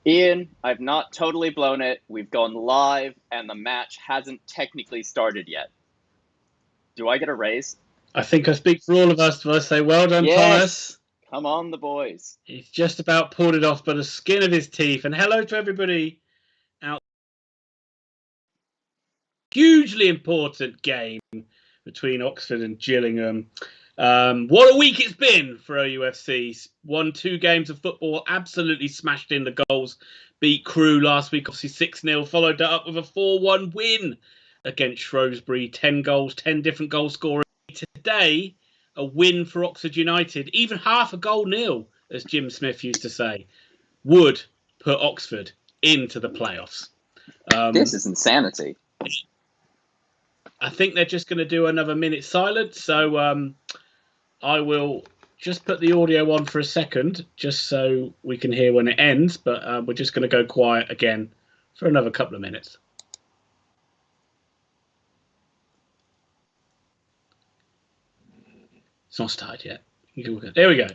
Ian, I've not totally blown it. We've gone live, and the match hasn't technically started yet. Do I get a raise? I think I speak for all of us when I say well done, Yes! Thomas. Come on, the boys. He's just about pulled it off by the skin of his teeth. And hello to everybody out. Hugely important game between Oxford and Gillingham. What a week it's been for OUFC. Won 2 games of football, absolutely smashed in the goals. Beat Crewe last week, obviously 6-0. Followed that up with a 4-1 win against Shrewsbury. 10 goals, 10 different goal scorers. Today, a win for Oxford United. Even half a goal nil, as Jim Smith used to say, would put Oxford into the playoffs. This is insanity. I think they're just going to do another minute silence. So I will just put the audio on for a second, just so we can hear when it ends. But we're just going to go quiet again for another couple of minutes. It's not started yet. There we go.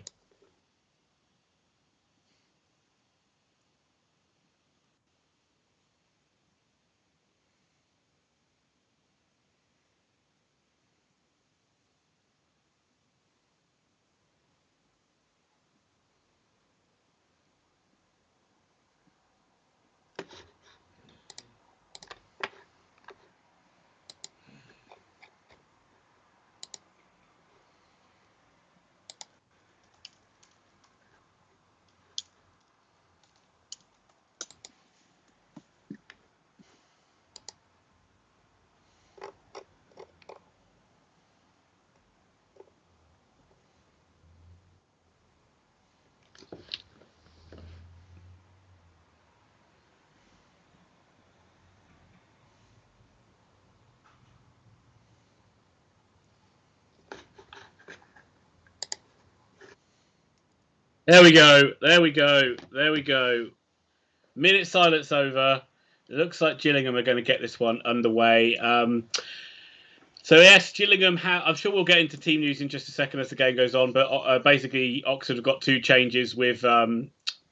There we go. There we go. There we go. Minute silence over. It looks like Gillingham are going to get this one underway. So, yes, Gillingham, I'm sure we'll get into team news in just a second as the game goes on, but basically Oxford have got 2 changes with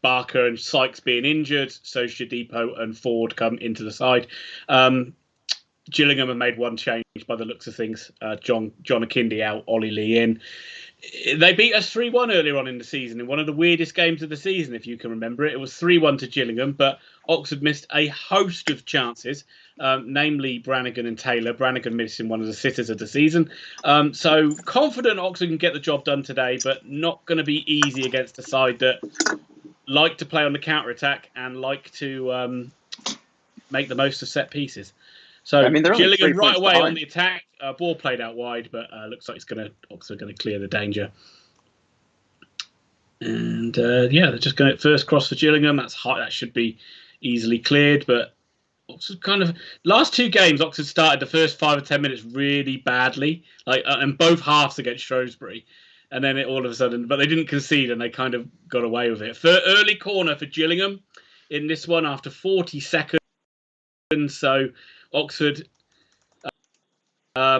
Barker and Sykes being injured, so Shadipo and Ford come into the side. Gillingham have made 1 change by the looks of things. John Akindi out, Ollie Lee in. They beat us 3-1 earlier on in the season in one of the weirdest games of the season, if you can remember it. It was 3-1 to Gillingham, but Oxford missed a host of chances, namely Brannigan and Taylor. Brannigan missing one of the sitters of the season. So confident Oxford can get the job done today, but not going to be easy against a side that like to play on the counter-attack and like to make the most of set pieces. So Gillingham right away on the attack. Ball played out wide, but looks like Oxford going to clear the danger. And they're just going to first cross for Gillingham. That's high. That should be easily cleared. But Oxford kind of last 2 games, Oxford started the first 5 or 10 minutes really badly, and both halves against Shrewsbury. And then all of a sudden, but they didn't concede and they kind of got away with it. For early corner for Gillingham in this one after 40 seconds. So Oxford,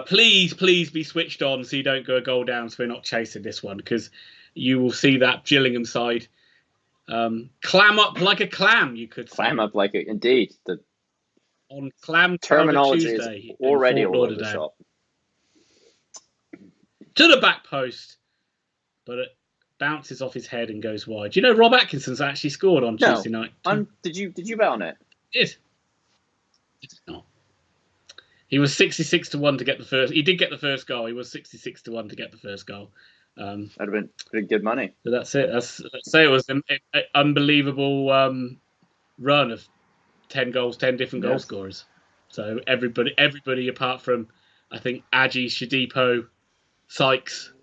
please be switched on so you don't go a goal down, so we're not chasing this one, because you will see that Gillingham side clam up like a clam, you could say. Clam up like a, indeed. On Clam terminology Tuesday is already all over the shop. To the back post, but it bounces off his head and goes wide. Do you know Rob Atkinson's actually scored on Tuesday night? Did you bet on it? It did not. He was 66-1 to get the first. He did get the first goal. He was 66-1 to get the first goal. That'd have been pretty good money. So that's it. Let's say it was an unbelievable run of 10 goals, 10 different goal scorers. So everybody apart from, I think, Aji, Shadipo, Sykes,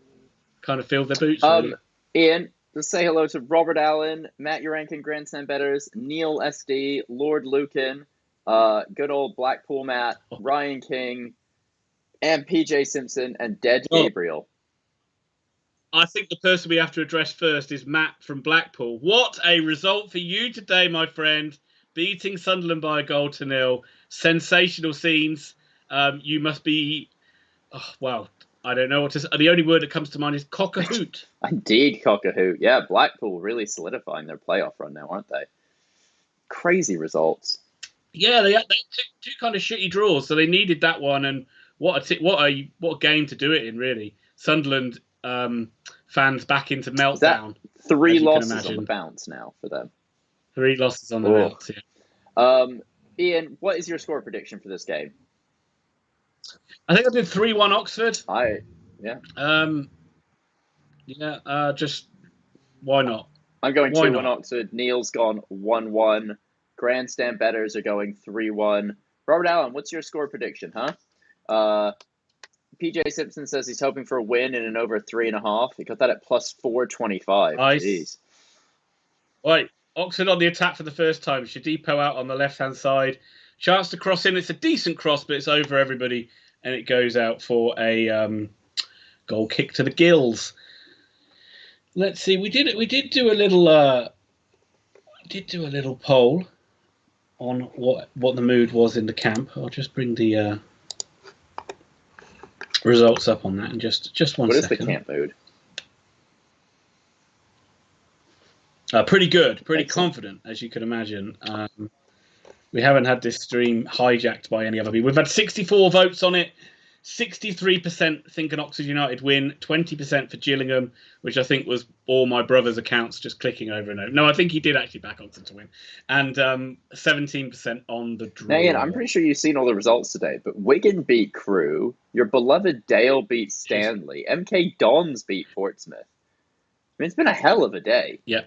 kind of filled their boots. Really. Ian, let's say hello to Robert Allen, Matt Urankin, Grandstand Betters, Neil SD, Lord Lucan, good old Blackpool Matt, Ryan King, and PJ Simpson, and Dead Gabriel. I think the person we have to address first is Matt from Blackpool. What a result for you today, my friend. Beating Sunderland by a 1-0. Sensational scenes. You must be... Oh, well, I don't know what to say. The only word that comes to mind is cock-a-hoot. Indeed, cock-a-hoot. Yeah, Blackpool really solidifying their playoff run now, aren't they? crazy results. Yeah, they had two kind of shitty draws, so they needed that one. And what a game to do it in, really. Sunderland fans back into meltdown. Is that 3 losses on the bounce now for them? 3 losses on the bounce. Yeah. Ian, what is your score prediction for this game? I think I did 3-1 Oxford. Just why not? I'm going 2-1 Oxford. Neil's gone 1-1. Grandstand betters are going 3-1. Robert Allen, what's your score prediction, huh? PJ Simpson says he's hoping for a win in an over 3.5. He got that at plus 425. Nice. Jeez. Right, Oxford on the attack for the first time. Shadipo out on the left-hand side. Chance to cross in. It's a decent cross, but it's over everybody, and it goes out for a goal kick to the gills. Let's see. We did do a little poll on what the mood was in the camp. I'll just bring the results up on that in just one second. What is the camp mood? Pretty good, pretty confident, as you can imagine. We haven't had this stream hijacked by any other people. We've had 64 votes on it. 63% think an Oxford United win, 20% for Gillingham, which I think was all my brother's accounts just clicking over and over. No, I think he did actually back Oxford to win. And 17% on the draw. Now, Ian, I'm pretty sure you've seen all the results today, but Wigan beat Crewe. Your beloved Dale beat Stanley. MK Dons beat Portsmouth. I mean, it's been a hell of a day. Yeah.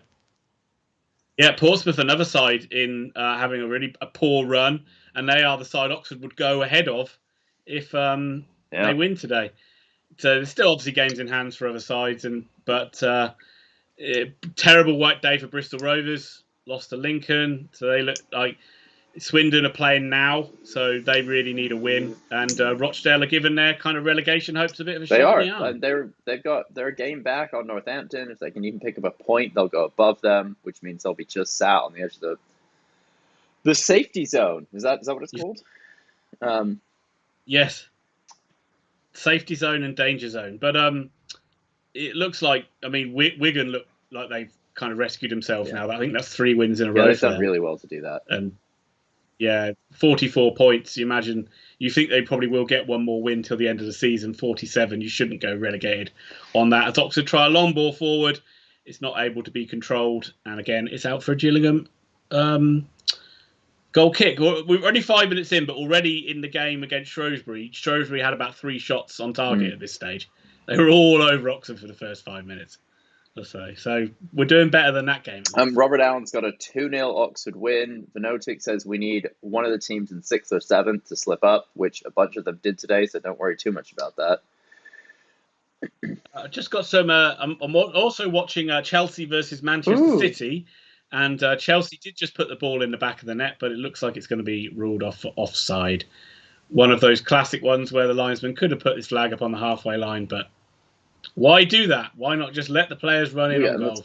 Yeah, Portsmouth, another side in having a poor run, and they are the side Oxford would go ahead of if they win today. So there's still obviously games in hands for other sides, but terrible white day for Bristol Rovers. Lost to Lincoln, so they look like Swindon are playing now, so they really need a win. And Rochdale are given their kind of relegation hopes a bit of a shot in the arm. They've got their game back on Northampton. If they can even pick up a point, they'll go above them, which means they'll be just sat on the edge of the safety zone. Is that what it's called? Yes. Safety zone and danger zone. But it looks like, I mean, Wigan look like they've kind of rescued themselves now. I think that's 3 wins in a row. They've done really well to do that. And 44 points. You think they probably will get one more win till the end of the season. 47. You shouldn't go relegated on that. As Oxford try a long ball forward, it's not able to be controlled. And again, it's out for Gillingham. Goal kick. We're only 5 minutes in, but already in the game against Shrewsbury had about 3 shots on target at this stage. They were all over Oxford for the first 5 minutes, let's say. So we're doing better than that game. Robert Allen's got a 2-0 Oxford win. Venotic says we need one of the teams in 6th or 7th to slip up, which a bunch of them did today, so don't worry too much about that. I just got some... I'm also watching Chelsea versus Manchester City. And Chelsea did just put the ball in the back of the net, but it looks like it's going to be ruled off for offside. One of those classic ones where the linesman could have put his flag up on the halfway line, but why do that? Why not just let the players run in on goal?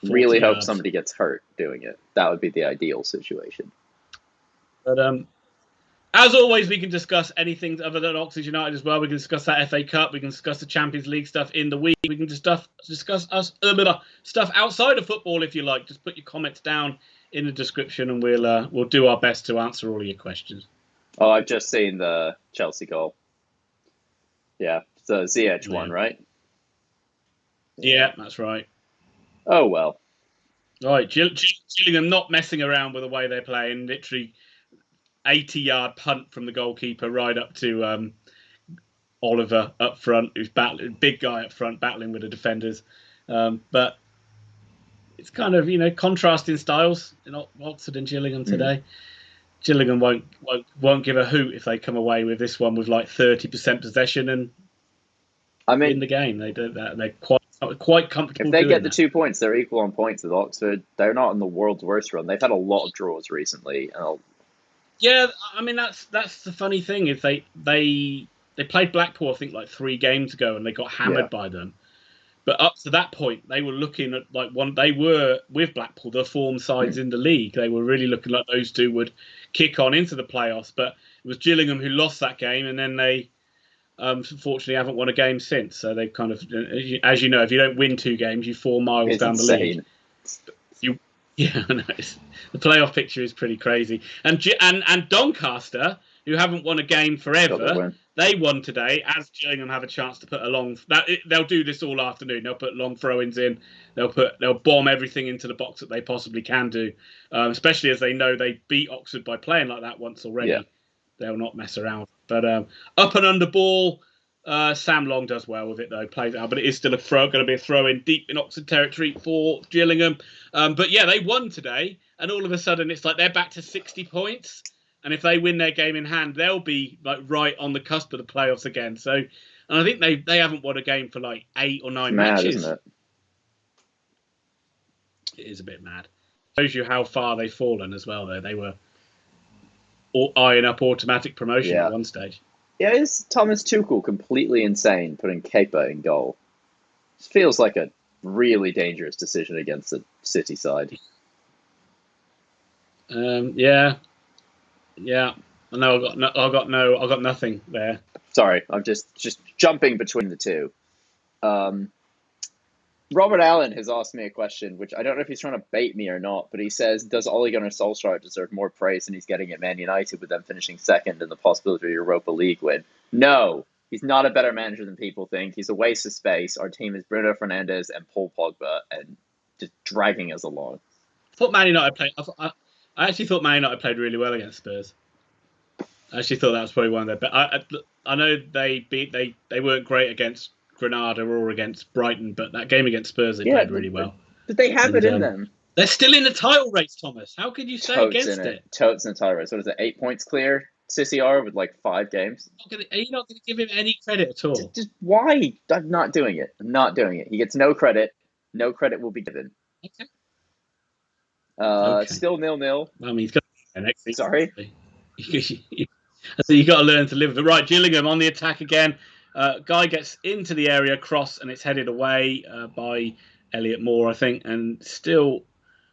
Really hope somebody gets hurt doing it. That would be the ideal situation. But as always, we can discuss anything other than Oxford United as well. We can discuss that FA Cup. We can discuss the Champions League stuff in the week. We can discuss stuff outside of football if you like. Just put your comments down in the description, and we'll do our best to answer all of your questions. Oh, I've just seen the Chelsea goal. Yeah, it's the Ziyech one, right? Yeah, that's right. Oh well. All right, Gillingham not messing around with the way they're playing. Literally 80-yard punt from the goalkeeper right up to Oliver up front, who's battling, big guy up front, battling with the defenders. But it's kind of, contrasting styles in Oxford and Gillingham today. Gillingham won't give a hoot if they come away with this one with like 30% possession and win the game. They do that. They're quite comfortable. If they get the 2 points, they're equal on points with Oxford. They're not in the world's worst run. They've had a lot of draws recently. Yeah, I mean that's the funny thing is they played Blackpool I think like 3 games ago and they got hammered by them. But up to that point, they were looking at they were with Blackpool the form sides in the league. They were really looking like those two would kick on into the playoffs. But it was Gillingham who lost that game, and then they unfortunately haven't won a game since. So they've kind of, as you know, if you don't win 2 games, you 4 miles down the league. Yeah, I know. The playoff picture is pretty crazy. And Doncaster, who haven't won a game forever, they won today, as Gillingham have a chance to put a long. They'll do this all afternoon. They'll put long throw-ins in. They'll bomb everything into the box that they possibly can do. Especially as they know they beat Oxford by playing like that once already. Yeah. They'll not mess around. But up and under ball. Sam Long does well with it though, plays out, but it is still going to be a throw in deep in Oxford territory for Gillingham. But yeah, they won today, and all of a sudden it's like they're back to 60 points, and if they win their game in hand, they'll be like right on the cusp of the playoffs again. So, and I think they haven't won a game for like 8 or 9 matches. Isn't it? It is a bit mad. Shows you how far they've fallen as well. Though they were eyeing up automatic promotion at one stage. Yeah, is Thomas Tuchel completely insane putting Kepa in goal? It feels like a really dangerous decision against the City side. Yeah. I know I got nothing there. Sorry, I'm just jumping between the two. Robert Allen has asked me a question, which I don't know if he's trying to bait me or not, but he says, does Ole Gunnar Solskjaer deserve more praise than he's getting at Man United with them finishing second and the possibility of a Europa League win? No, he's not a better manager than people think. He's a waste of space. Our team is Bruno Fernandes and Paul Pogba and just dragging us along. I thought Man United played. I actually thought Man United played really well against Spurs. I actually thought that was probably one of their best. I know they weren't great against Granada or against Brighton, but that game against Spurs they played really well. But they have it in them. They're still in the title race, Thomas. How could you say against it? Totes in the title race. What is it? 8 points clear. Sissy are with like 5 games. Are you not going to give him any credit at all? Just why? I'm not doing it. He gets no credit. No credit will be given. Okay. Still 0-0. I mean, he's got to next season. Sorry. So you got to learn to live with it. Right, Gillingham on the attack again. Guy gets into the area, cross, and it's headed away by Elliot Moore, I think, and still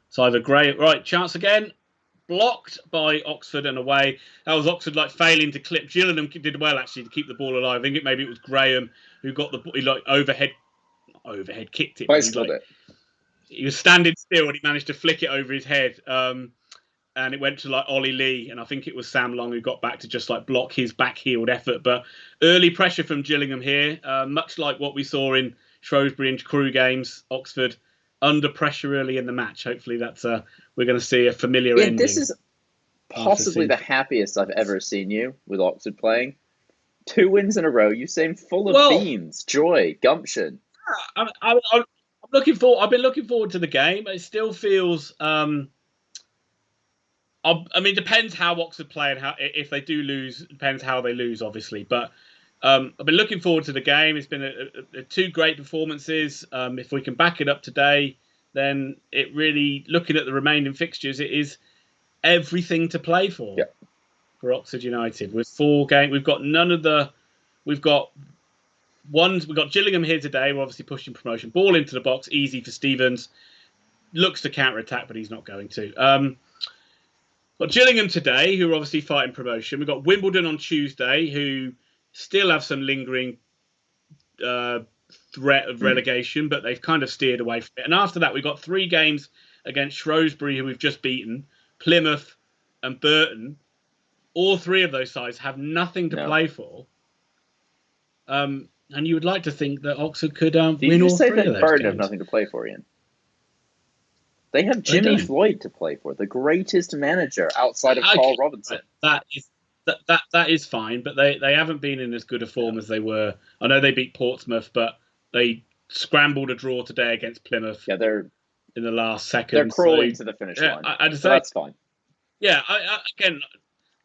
it's either Gray. Right, chance again, blocked by Oxford and away. That was Oxford like failing to clip. Gillingham did well actually to keep the ball alive. I think maybe it was Graham who got the he like overhead kicked it. He was standing still and he managed to flick it over his head. And it went to like Ollie Lee, and I think it was Sam Long who got back to just like block his back-heeled effort. But early pressure from Gillingham here, much like what we saw in Shrewsbury and Crewe games. Oxford under pressure early in the match. Hopefully, that's we're going to see a familiar ending. This is possibly the happiest I've ever seen you with Oxford playing. 2 wins in a row. You seem full of beans, joy, gumption. I'm looking forward. I've been looking forward to the game. It still feels. I mean, it depends how Oxford play and if they do lose, depends how they lose, obviously. But I've been looking forward to the game. It's been 2 great performances. If we can back it up today, then it really, looking at the remaining fixtures, it is everything to play for for Oxford United. With 4 games, we've got Gillingham here today. We're obviously pushing promotion. Ball into the box, easy for Stevens. Looks to counter-attack, but he's not going to. Got Gillingham today, who are obviously fighting promotion. We've got Wimbledon on Tuesday, who still have some lingering threat of relegation, but they've kind of steered away from it. And after that, we've got 3 games against Shrewsbury, who we've just beaten, Plymouth and Burton. All 3 of those sides have nothing to play for. And you would like to think that Oxford could win all 3 of those games. Burton have nothing to play for, Ian? They have Jimmy Floyd to play for, the greatest manager outside of Carl Robinson. That is fine, but they haven't been in as good a form as they were. I know they beat Portsmouth, but they scrambled a draw today against Plymouth. Yeah, they're in the last second. They're crawling to the finish line. That's fine. Yeah, again,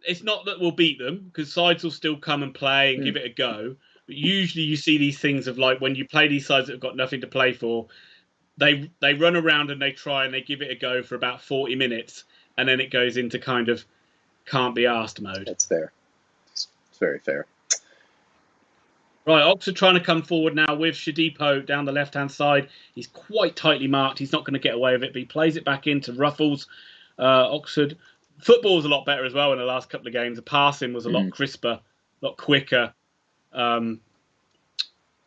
it's not that we'll beat them because sides will still come and play and give it a go. But usually you see these things of like when you play these sides that have got nothing to play for. They run around and they try and they give it a go for about 40 minutes, and then it goes into kind of can't be asked mode. That's fair. It's very fair. Right, Oxford trying to come forward now with Shadipo down the left-hand side. He's quite tightly marked. He's not going to get away with it, but he plays it back into Ruffles. Oxford football was a lot better as well in the last couple of games. The passing was a lot crisper, a lot quicker.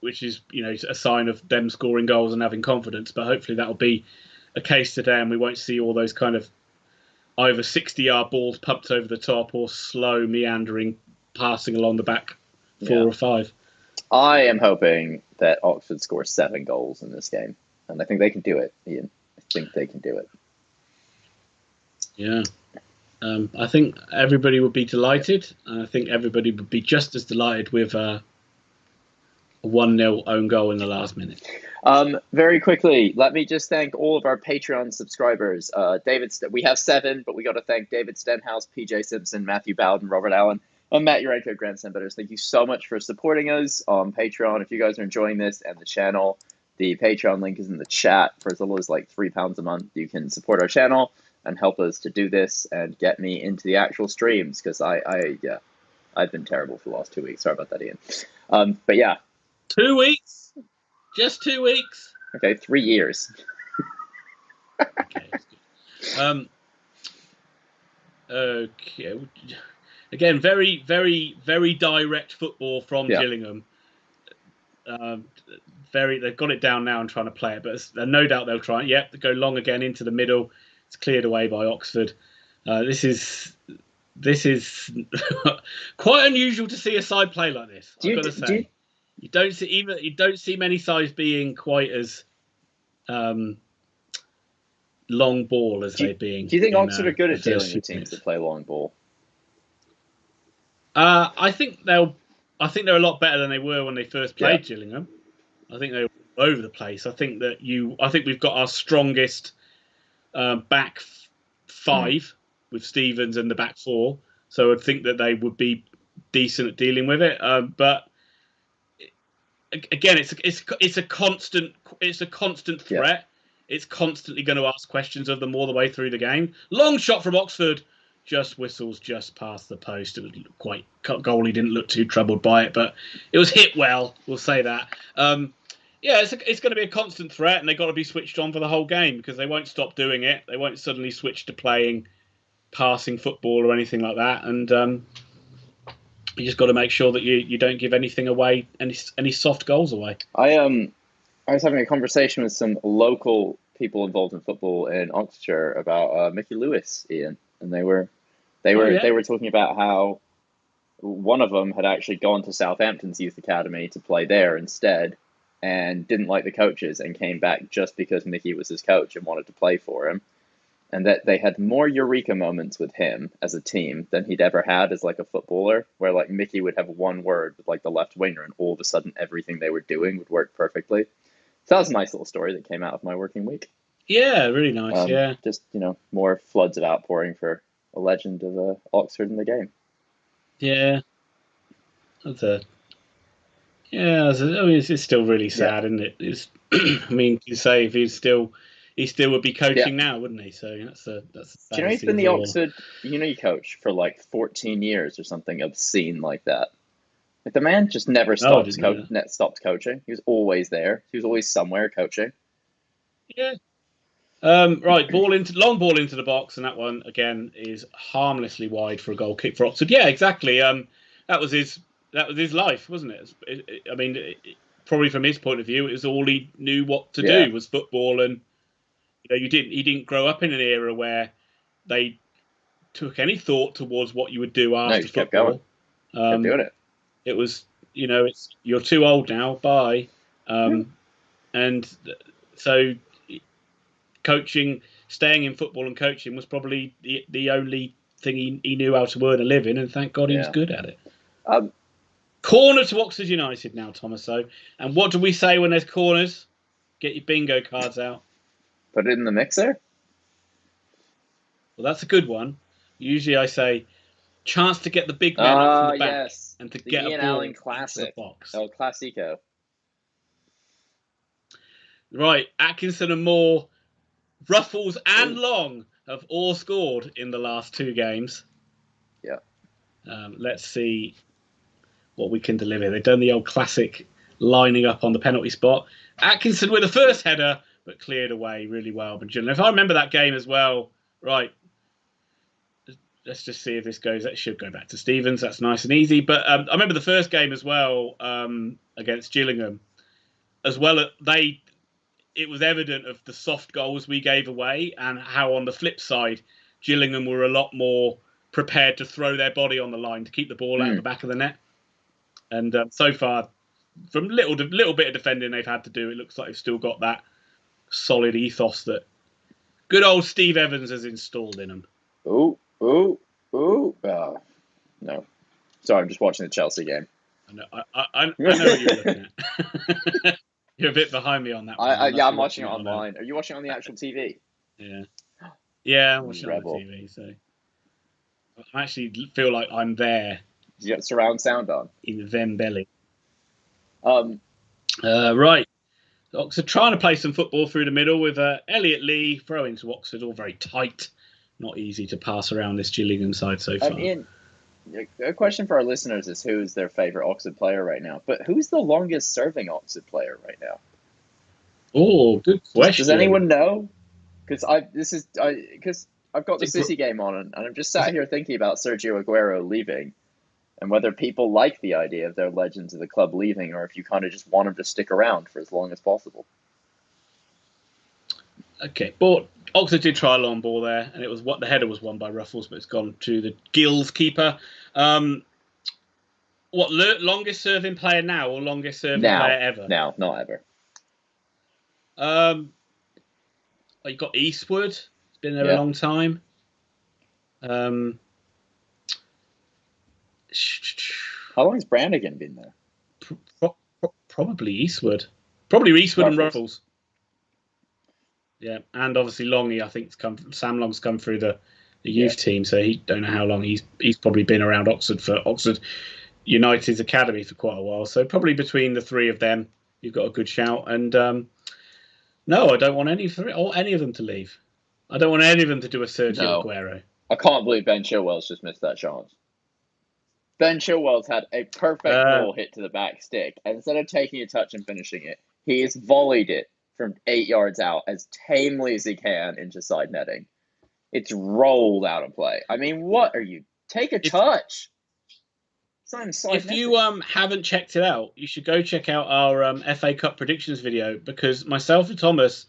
Which is, a sign of them scoring goals and having confidence. But hopefully that'll be a case today, and we won't see all those kind of either 60-yard balls pumped over the top or slow meandering passing along the back 4 or 5. I am hoping that Oxford scores 7 goals in this game, and I think they can do it, Ian. I think they can do it. Yeah. I think everybody would be delighted. I think everybody would be just as delighted with a 1-0 own goal in the last minute. Very quickly, let me just thank all of our Patreon subscribers. We have 7, but we got to thank David Stenhouse, PJ Simpson, Matthew Bowden, Robert Allen, and Matt Urenko, Grandson Betters. Thank you so much for supporting us on Patreon. If you guys are enjoying this and the channel, the Patreon link is in the chat. For as little as like £3 a month, you can support our channel and help us to do this and get me into the actual streams, because I've been terrible for the last 2 weeks. Sorry about that, Ian. But yeah. 2 weeks? Just 2 weeks? Okay, 3 years. Okay, that's good. Okay. Again, very, very, very direct football from Gillingham. They've got it down now and trying to play it, but no doubt they'll try it. Yep, they go long again into the middle. It's cleared away by Oxford. This is quite unusual to see a side play like this. I've got to say, you don't see many sides being quite as long ball as they being. Do you think Oxford are good at dealing with teams that play long ball? I think they're a lot better than they were when they first played Gillingham. I think they were all over the place. I think we've got our strongest back 5 with Stevens and the back 4. So I'd think that they would be decent at dealing with it. But again, it's a constant threat. Yeah. It's constantly going to ask questions of them all the way through the game. Long shot from Oxford. Just whistles just past the post. It was quite goalie didn't look too troubled by it, but it was hit well. We'll say that. It's going to be a constant threat, and they've got to be switched on for the whole game, because they won't stop doing it. They won't suddenly switch to playing passing football or anything like that. And you just got to make sure that you don't give anything away, any soft goals away. I was having a conversation with some local people involved in football in Oxfordshire about Mickey Lewis, Ian, and they were talking about how one of them had actually gone to Southampton's youth academy to play there instead, and didn't like the coaches and came back just because Mickey was his coach and wanted to play for him, and that they had more eureka moments with him as a team than he'd ever had as like a footballer, where like Mickey would have one word with like the left winger, and all of a sudden everything they were doing would work perfectly. So that was a nice little story that came out of my working week. Yeah, really nice. Just more floods of outpouring for a legend of Oxford in the game. Yeah, it's still really sad, isn't it? It's, I mean, you say if he still would be coaching now, wouldn't he? So that's a do you know he's been the Oxford coach for like 14 years or something obscene like that. Like the man just never stopped coaching. He was always there. He was always somewhere coaching. Yeah. Right, long ball into the box, and that one again is harmlessly wide for a goal kick for Oxford. Yeah, exactly. That was his life, wasn't it? I mean, probably from his point of view, it was all he knew what to do was football, and he didn't grow up in an era where they took any thought towards what you would do after football. Kept going. Kept doing it. It was, you're too old now. Bye. And so staying in football and coaching was probably the only thing he knew how to earn a living, and thank God he was good at it. Corner to Oxford United now, Tomaso. And what do we say when there's corners? Get your bingo cards out. Put it in the mixer? Well, that's a good one. Usually I say, chance to get the big man up from the back and to get Ian a ball Allen classic. Into the box. El Clasico. Right, Atkinson and Moore, Ruffles and Long have all scored in the last 2 games. Yeah. Let's see what we can deliver. They've done the old classic lining up on the penalty spot. Atkinson with the first header, but cleared away really well. But if I remember that game as well, right, let's just see if this goes. It should go back to Stevens. That's nice and easy. But I remember the first game as well against Gillingham. As well, it was evident of the soft goals we gave away and how on the flip side, Gillingham were a lot more prepared to throw their body on the line to keep the ball out of the back of the net. And so far, from little bit of defending they've had to do, it looks like they've still got that solid ethos that good old Steve Evans has installed in them. Oh, no. Sorry, I'm just watching the Chelsea game. I know what you're looking at. You're a bit behind me on that one. Yeah, I'm watching it online. Are you watching it on the actual TV? Yeah, I'm watching it on the TV. So I actually feel like I'm there. You got surround sound on in them belly. Right. Oxford trying to play some football through the middle with Elliot Lee throwing to Oxford, all very tight. Not easy to pass around this Gillingham side so far. A question for our listeners is who's their favourite Oxford player right now? But who's the longest serving Oxford player right now? Oh, good question. Does anyone know? Because I've got the City game on, and I'm just sat here thinking about Sergio Aguero leaving, and whether people like the idea of their legends of the club leaving, or if you kind of just want them to stick around for as long as possible. Okay, but Oxford did try a long ball there, and it was the header was won by Ruffles, but it's gone to the Gills keeper. Longest serving player now or longest serving player ever? Now, not ever. You got Eastwood. It's been there a long time. How long has Brannigan been there? Probably Eastwood. Probably Eastwood and Ruffles. Yeah, and obviously Longy, I think Sam Long's come through the youth team, so he don't know how long he's probably been around Oxford for Oxford United's academy for quite a while. So probably between the three of them, you've got a good shout. And no, I don't want any of them to leave. I don't want any of them to do a Sergio Aguero. I can't believe Ben Chilwell's just missed that chance. Ben Chilwell's had a perfect ball hit to the back stick, and instead of taking a touch and finishing it, he has volleyed it from 8 yards out as tamely as he can into side netting. It's rolled out of play. I mean, what are you? Take a touch. If you haven't checked it out, you should go check out our FA Cup predictions video, because myself and Thomas,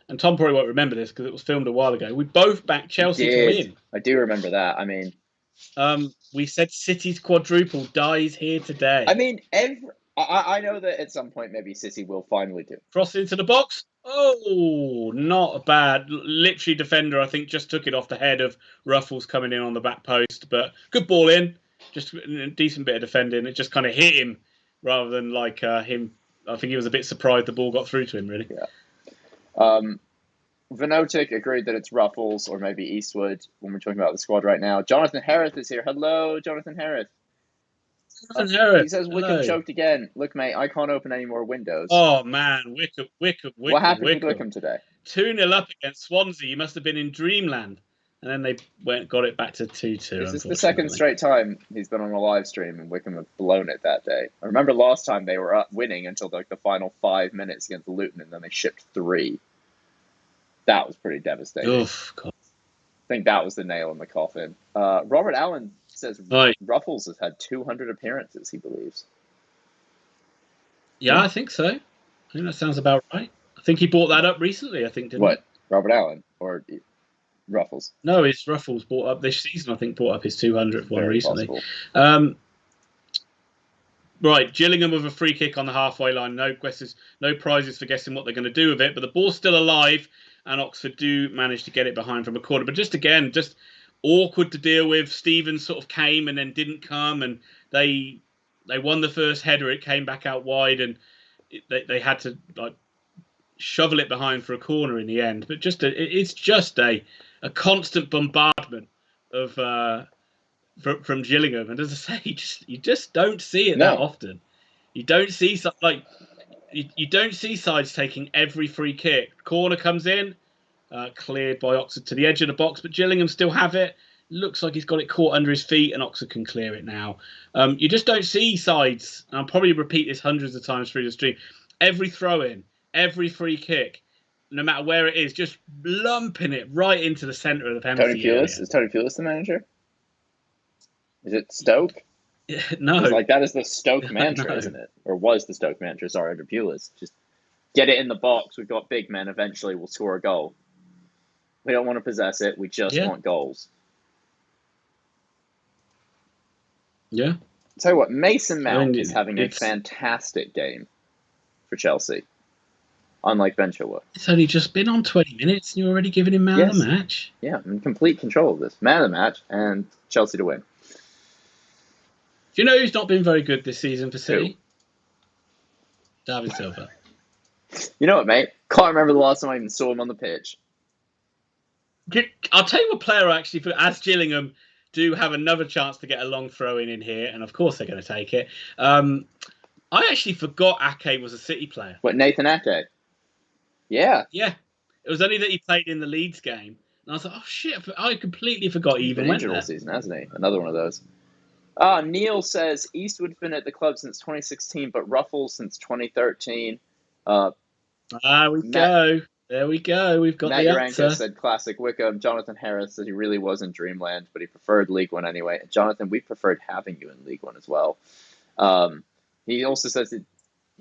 and Tom probably won't remember this because it was filmed a while ago, we both backed Chelsea to win. I do remember that. I mean, we said City's quadruple dies here today. I mean, I know that at some point maybe City will finally do. Cross into the box. Oh, not bad. Literally, defender, I think, just took it off the head of Ruffles coming in on the back post. But good ball in. Just a decent bit of defending. It just kind of hit him rather than like him. I think he was a bit surprised the ball got through to him, really. Yeah. Venotic agreed that it's Ruffles or maybe Eastwood when we're talking about the squad right now. Jonathan Harris is here. Hello, Jonathan Harris. He says Wickham choked again. Look, mate, I can't open any more windows. Oh, man. Wickham. What happened with Wickham today? 2-0 up against Swansea. You must have been in dreamland. And then they got it back to 2-2. This is the second straight time he's been on a live stream and Wickham have blown it that day. I remember last time they were up winning until like the final 5 minutes against Luton, and then they shipped 3. That was pretty devastating. Oof, God. I think that was the nail in the coffin. Robert Allen says Ruffles has had 200 appearances, he believes. Yeah, I think so. I think that sounds about right. I think he brought that up recently, didn't he? Robert Allen or Ruffles? No, it's Ruffles brought up this season, I think, brought up his 200th one recently. Right, Gillingham with a free kick on the halfway line. No questions, no prizes for guessing what they're going to do with it, but the ball's still alive, and Oxford do manage to get it behind from a corner. But just awkward to deal with. Stevens sort of came and then didn't come, and they won the first header. It came back out wide, and they had to shovel it behind for a corner in the end. But it's just a constant bombardment of from Gillingham, and as I say, you just don't see it that often. You don't see you don't see sides taking every free kick. Corner comes in, cleared by Oxford to the edge of the box, but Gillingham still have it. Looks like he's got it caught under his feet, and Oxford can clear it now. You just don't see sides, and I'll probably repeat this hundreds of times through the stream. Every throw-in, every free kick, no matter where it is, just lumping it right into the centre of the penalty area. Is Tony Pulis the manager? Is it Stoke? No. That is the Stoke mantra, isn't it? Or was the Stoke mantra, sorry, under Pulis. Just get it in the box. We've got big men. Eventually, we'll score a goal. We don't want to possess it. We just want goals. Yeah. Tell you what, Mason Mount is having a fantastic game for Chelsea. Unlike Ben Chilwell. It's only just been on 20 minutes and you're already giving him man of the match. Yeah, I'm in complete control of this. Man of the match and Chelsea to win. Do you know who's not been very good this season for City? Who? David Silva. You know what, mate? Can't remember the last time I even saw him on the pitch. I'll tell you what player actually, as Gillingham do have another chance to get a long throw in here, and of course they're going to take it. I actually forgot Ake was a City player. What, Nathan Ake? Yeah. Yeah. It was only that he played in the Leeds game. And I was like, oh, shit, I completely forgot he even went injured there. all season, hasn't he? Another one of those. Neil says, Eastwood's been at the club since 2016, but Ruffles since 2013. There we go. We've got Matt the Uranka answer. said classic Wickham. Jonathan Harris said he really was in Dreamland, but he preferred League One anyway. Jonathan, we preferred having you in League One as well. He also says that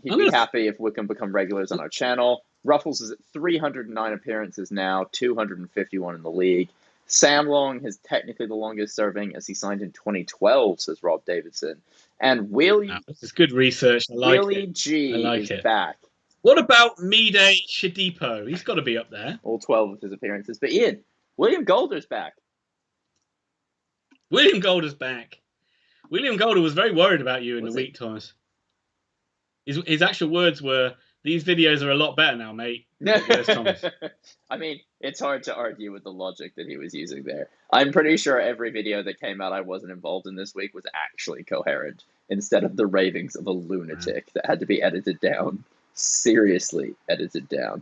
he'd be happy if Wickham become regulars on our channel. Ruffles is at 309 appearances now, 251 in the league. Sam Long is technically the longest serving as he signed in 2012, says Rob Davidson. And this is good research. I like Willie it. G is back. What about Mide Shadipo? He's got to be up there. All 12 of his appearances. But Ian, William Golder's back. William Golder's back. William Golder was very worried about you in the week, Thomas. His actual words were, these videos are a lot better now, mate. Where's Thomas? I mean, it's hard to argue with the logic that he was using there. I'm pretty sure every video that came out I wasn't involved in this week was actually coherent, instead of the ravings of a lunatic that had to be edited down. Seriously edited down.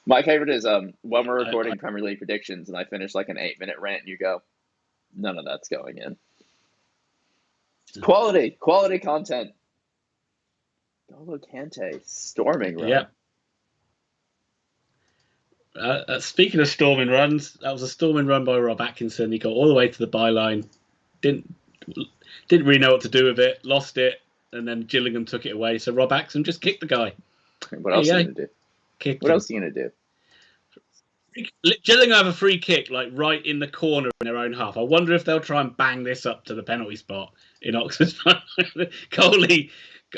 My favorite is when we're recording Premier League predictions and I finish like an 8-minute rant and you go, none of that's going in. Quality content. Golo Kante storming run. Yeah. Speaking of storming runs, that was a storming run by Rob Atkinson. He got all the way to the byline, didn't really know what to do with it, lost it, and then Gillingham took it away. So Rob Atkinson just kicked the guy. What else are you gonna do? What else are you gonna do? Gillingham have a free kick like right in the corner in their own half. I wonder if they'll try and bang this up to the penalty spot in Oxford. Coley,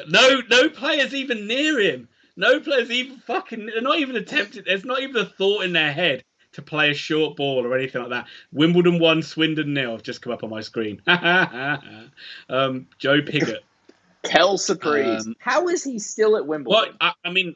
no players even near him. No players even they're not even attempting. There's not even a thought in their head to play a short ball or anything like that. Wimbledon 1, Swindon 0. I've just come up on my screen. Joe Pigott. Kel Surprise. How is he still at Wimbledon? Well, I mean,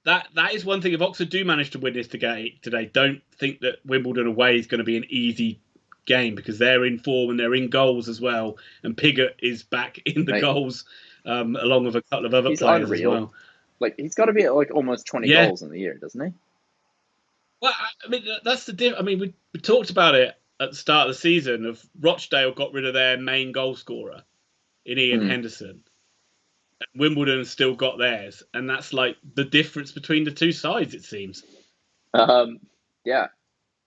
that is one thing. If Oxford do manage to win this today, don't think that Wimbledon away is going to be an easy game because they're in form and they're in goals as well. And Pigott is back in the goals along with a couple of other players unreal. As well. Like, he's got to be at like almost 20 goals in the year, doesn't he? Well, I mean, that's the difference. I mean, we talked about it at the start of the season. Of Rochdale got rid of their main goal scorer in Ian Henderson. And Wimbledon still got theirs, and that's like the difference between the two sides. It seems. Yeah.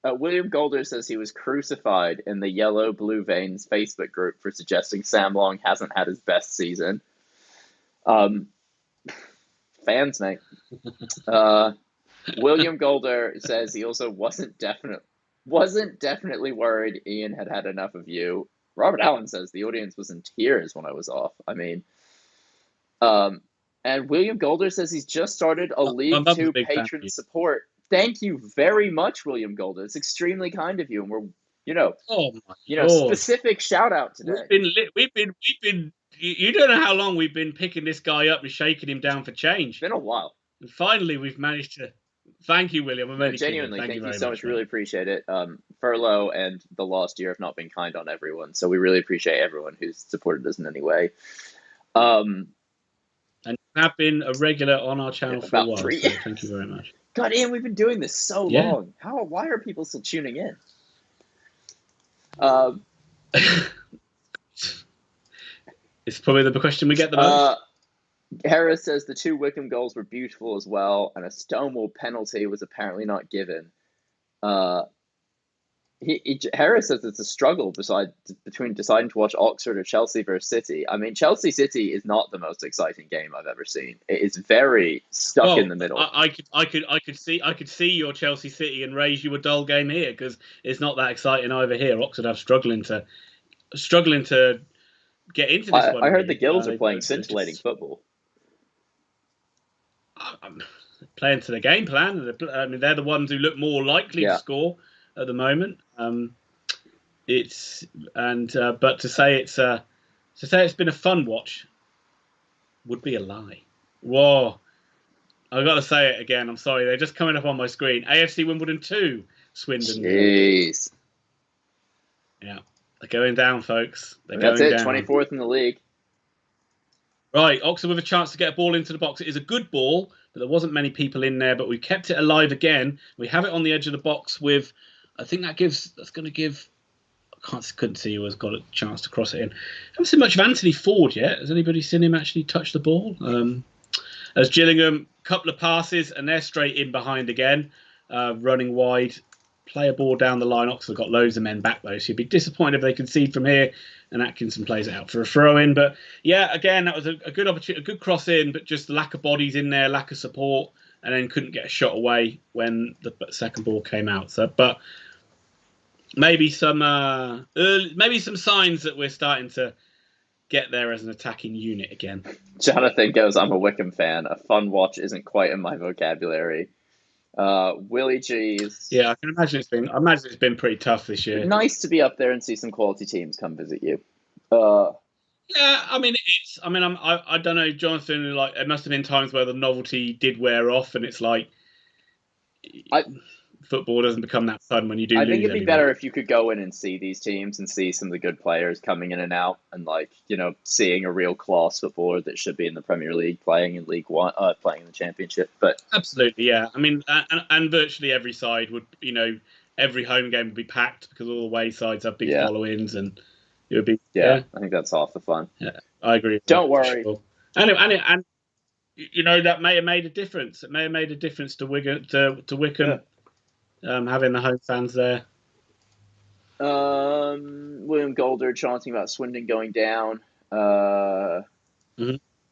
William Golder says he was crucified in the Yellow Blue Veins Facebook group for suggesting Sam Long hasn't had his best season. Fans, mate. William Golder says he also wasn't definitely worried Ian had enough of you. Robert Allen says the audience was in tears when I was off. I mean, and William Golder says he's just started a League Two patron support. Thank you very much, William Golder. It's extremely kind of you, and we're, specific shout out today. We've been. You don't know how long we've been picking this guy up and shaking him down for change. It's been a while. And finally, we've managed to. Thank you, William. Genuinely, thank you so much. Really appreciate it. Furlough and the last year have not been kind on everyone, so we really appreciate everyone who's supported us in any way. And you have been a regular on our channel for a while. So thank you very much. God, Ian, we've been doing this so long. Why are people still tuning in? It's probably the question we get the most. Harris says the 2 Wickham goals were beautiful as well, and a Stonewall penalty was apparently not given. Harris says it's a struggle between deciding to watch Oxford or Chelsea versus City. I mean, Chelsea City is not the most exciting game I've ever seen. It is very stuck in the middle. I could see your Chelsea City and raise you a dull game here because it's not that exciting either here. Oxford have struggling to get into this one. I heard the Gills are playing scintillating football. Playing to the game plan. I mean, they're the ones who look more likely to score at the moment. But to say it's been a fun watch would be a lie. Whoa. I've got to say it again. I'm sorry. They're just coming up on my screen. AFC Wimbledon 2, Swindon. Jeez. Yeah. They're going down, folks. That's it. 24th in the league. Right. Oxford with a chance to get a ball into the box. It is a good ball, but there wasn't many people in there. But we kept it alive again. We have it on the edge of the box with, I think that's going to give, couldn't see who has got a chance to cross it in. Haven't seen much of Anthony Ford yet. Has anybody seen him actually touch the ball? As Gillingham, couple of passes, and they're straight in behind again, running wide. Play a ball down the line. Oxford got loads of men back though, so you'd be disappointed if they concede from here. And Atkinson plays it out for a throw in. But yeah, again, that was a good opportunity, a good cross in, but just the lack of bodies in there, lack of support, and then couldn't get a shot away when the second ball came out. So, but maybe some signs that we're starting to get there as an attacking unit again. Jonathan goes, I'm a Wickham fan. A fun watch isn't quite in my vocabulary. Willie G's. Yeah, I can imagine it's been pretty tough this year. Nice to be up there and see some quality teams come visit you. Yeah, I mean I don't know, Jonathan. Like, it must have been times where the novelty did wear off, and it's like football doesn't become that fun when you do. I think it'd be better if you could go in and see these teams and see some of the good players coming in and out, and seeing a real class footballer that should be in the Premier League playing in League One, playing in the Championship. But absolutely, yeah. I mean, and virtually every side would, every home game would be packed because all the away sides have big followings, and it would be. Yeah, I think that's half the fun. Yeah, I agree. Don't worry. Sure. And that may have made a difference. It may have made a difference to Wickham. Having the home fans there. William Golder chanting about Swindon going down.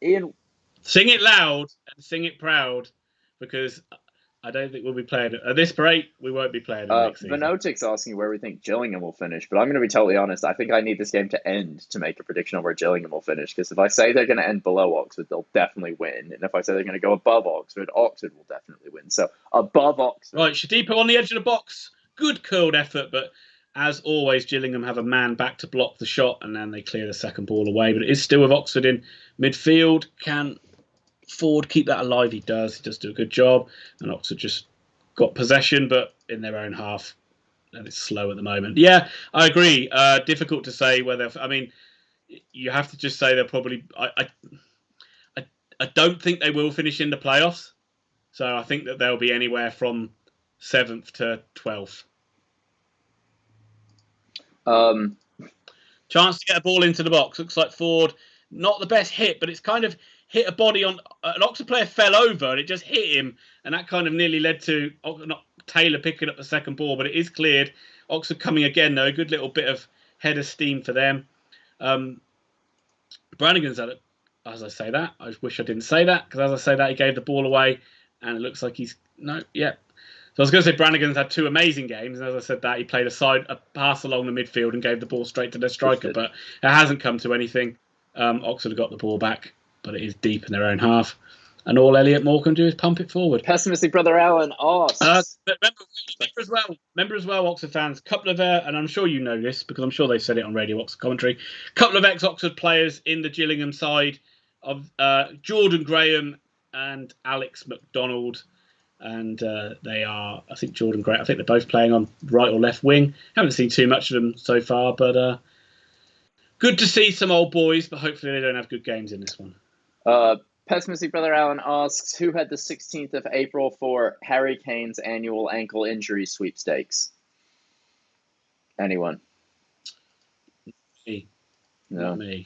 Ian, sing it loud and sing it proud, because I don't think we'll be playing at this rate. We won't be playing next season. Vanotic's asking where we think Gillingham will finish, but I'm going to be totally honest. I think I need this game to end to make a prediction on where Gillingham will finish, because if I say they're going to end below Oxford, they'll definitely win. And if I say they're going to go above Oxford, Oxford will definitely win. So above Oxford. Right, Shadipo on the edge of the box. Good curled effort, but as always, Gillingham have a man back to block the shot, and then they clear the second ball away. But it is still with Oxford in midfield. Can Ford keep that alive? He does. He does do a good job. And Oxford just got possession, but in their own half, and it's slow at the moment. Yeah, I agree. Difficult to say whether. I mean, you have to just say they're probably. I don't think they will finish in the playoffs, so I think that they'll be anywhere from 7th to 12th. Chance to get a ball into the box. Looks like Ford, not the best hit, but it's kind of hit a body on an Oxford player, fell over and it just hit him, and that kind of nearly led to not Taylor picking up the second ball, but it is cleared. Oxford coming again though, a good little bit of head of steam for them. Brannigan's at it. As I say that, I wish I didn't say that, because as I say that, he gave the ball away, and it looks like So I was going to say Brannigan's had 2 amazing games, and as I said that, he played a pass along the midfield and gave the ball straight to their striker, but it hasn't come to anything. Oxford have got the ball back, but it is deep in their own half, and all Elliot Moore can do is pump it forward. Pessimistic brother Alan asks. Remember as well, Oxford fans, couple of, and I'm sure you know this because I'm sure they've said it on Radio Oxford commentary, couple of ex-Oxford players in the Gillingham side of Jordan Graham and Alex McDonald. And they are, I think Jordan Graham, I think they're both playing on right or left wing. Haven't seen too much of them so far, but good to see some old boys, but hopefully they don't have good games in this one. Pessimistic brother Alan asks, who had the 16th of April for Harry Kane's annual ankle injury sweepstakes? Anyone? Me. No. Not me.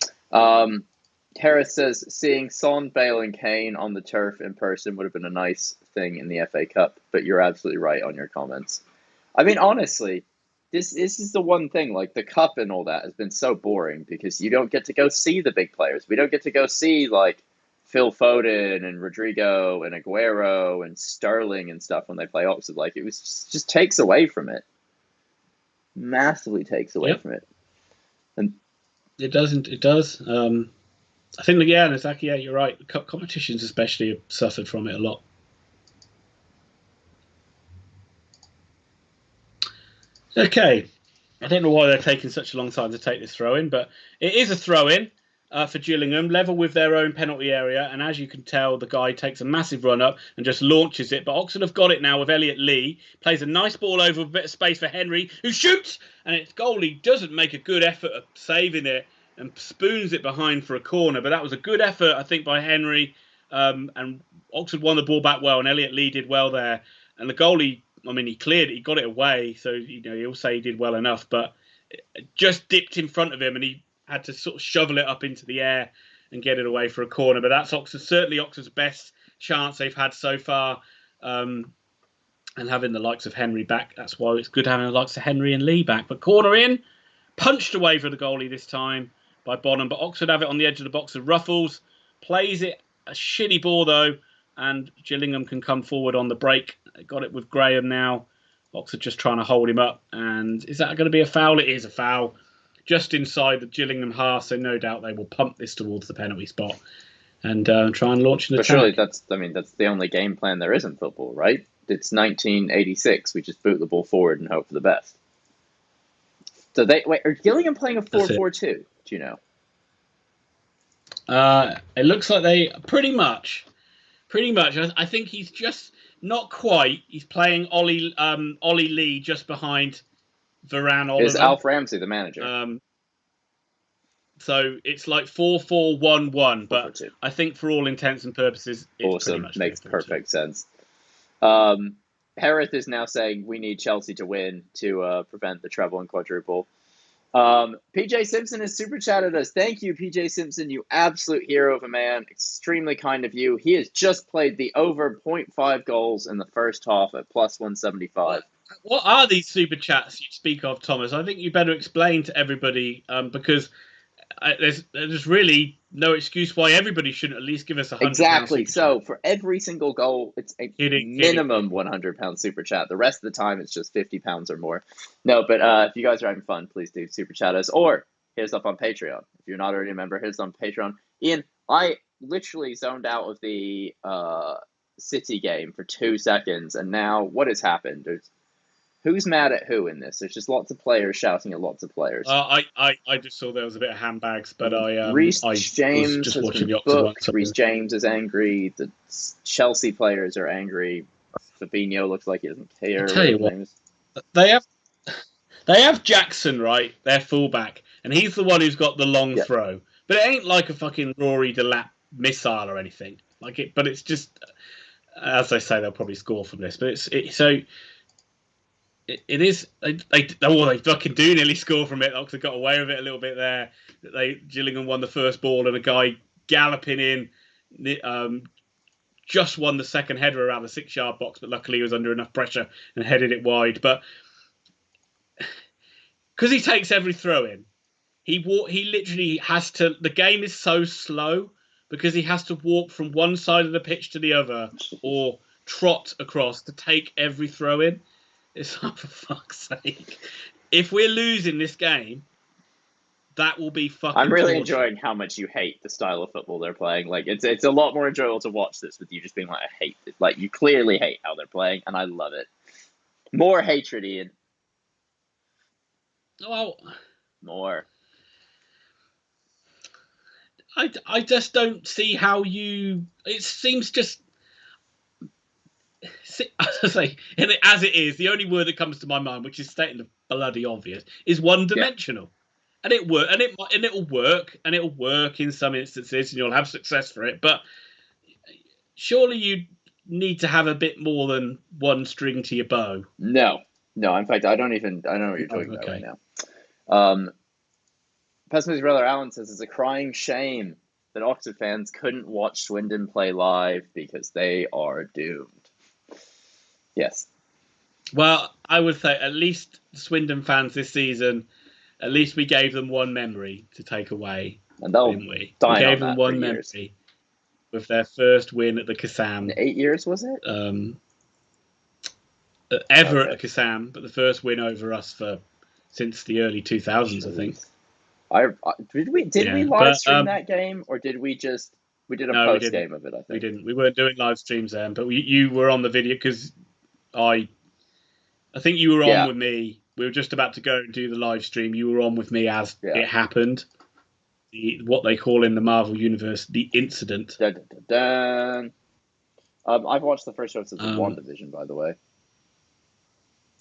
Harris says, seeing Son, Bale and Kane on the turf in person would have been a nice thing in the FA Cup, but you're absolutely right on your comments. I mean, honestly, this is the one thing, like the cup and all that has been so boring because you don't get to go see the big players. We don't get to go see like Phil Foden and Rodrigo and Aguero and Sterling and stuff when they play Oxford. Like it was just takes away from it. Massively takes away from it. And it doesn't. It does. I think that, yeah, exactly. Yeah, you're right. Cup competitions especially have suffered from it a lot. Okay. I don't know why they're taking such a long time to take this throw-in, but it is a throw-in for Gillingham, level with their own penalty area. And as you can tell, the guy takes a massive run up and just launches it. But Oxford have got it now with Elliot Lee. Plays a nice ball over a bit of space for Henry, who shoots. And its goalie doesn't make a good effort of saving it and spoons it behind for a corner. But that was a good effort, I think, by Henry. And Oxford won the ball back well, and Elliot Lee did well there. And the goalie, I mean, he cleared it, he got it away, so he'll say he did well enough, but it just dipped in front of him, and he had to sort of shovel it up into the air and get it away for a corner. But that's certainly Oxford's best chance they've had so far, and having the likes of Henry back, that's why it's good having the likes of Henry and Lee back. But corner in, punched away for the goalie this time by Bonham, but Oxford have it on the edge of the box of Ruffles, plays it, a shitty ball though, and Gillingham can come forward on the break. Got it with Graham now. Oxford just trying to hold him up. And is that going to be a foul? It is a foul. Just inside the Gillingham half, so no doubt they will pump this towards the penalty spot and try and launch an attack. But surely that's the only game plan there is in football, right? It's 1986. We just boot the ball forward and hope for the best. So are Gillingham playing a 4-4-2? Do you know? It looks like they pretty much. I think he's just not quite. He's playing Ollie Lee just behind Varane Oliver. Is Alf Ramsey the manager? So it's like 4-4-1-1, but 4-4-2. I think for all intents and purposes, it's awesome. Pretty much Makes perfect sense. Hereth is now saying we need Chelsea to win to prevent the treble and quadruple. PJ Simpson has super chatted us. Thank you, PJ Simpson, you absolute hero of a man. Extremely kind of you. He has just played the over 0.5 goals in the first half at plus 175. What are these super chats you speak of, Thomas? I think you better explain to everybody because there's really no excuse why everybody shouldn't at least give us £100. Exactly. So for every single goal, it's a minimum £100 super chat. The rest of the time, it's just £50 or more. No, but if you guys are having fun, please do super chat us or hit us up on Patreon. If you're not already a member, hit us on Patreon. Ian, I literally zoned out of the City game for 2 seconds, and now what has happened? Who's mad at who in this? There's just lots of players shouting at lots of players. I just saw there was a bit of handbags, but Reece James was just has watching been the booked. Reece James is angry. The Chelsea players are angry. Fabinho looks like he doesn't care. I'll tell you what, they have Jackson, right? Their fullback, and he's the one who's got the long throw. But it ain't like a fucking Rory Delap missile or anything like it. But it's just, as they say, they'll probably score from this. But it is. They fucking do nearly score from it. Oxford got away with it a little bit there. Gillingham won the first ball, and a guy galloping in just won the second header around the 6-yard box, but luckily he was under enough pressure and headed it wide. But because he takes every throw in, he literally has to. The game is so slow because he has to walk from one side of the pitch to the other or trot across to take every throw in. It's like, for fuck's sake. If we're losing this game, that will be fucking I'm really torture. enjoying how much you hate the style of football they're playing. Like it's a lot more enjoyable to watch this with you just being like, I hate it. Like you clearly hate how they're playing, and I love it. More hatred, Ian. Well, more. I just don't see how you. It seems just. As I say, as it is, the only word that comes to my mind, which is stating the bloody obvious, is one-dimensional. Yeah. And it'll work, and it'll work in some instances, and you'll have success for it. But surely you need to have a bit more than one string to your bow. No. In fact, I don't know what you're talking about right now. Pessimistic brother Alan says it's a crying shame that Oxford fans couldn't watch Swindon play live because they are doomed. Yes. Well, I would say at least Swindon fans this season, at least we gave them one memory to take away, And they'll didn't we? We dine gave on them that for one years. memory with their first win at the In Kassam. 8 years, was it? Ever Okay. at the Kassam, but the first win over us since the early 2000s, I think. Did we live stream that game, or did we did a No, post game of it? I think we didn't. We weren't doing live streams then, but you were on the video because I think you were on with me. We were just about to go and do the live stream. You were on with me as it happened. What they call in the Marvel universe the incident. Dun, dun, dun, dun. I've watched the first episodes of WandaVision, by the way.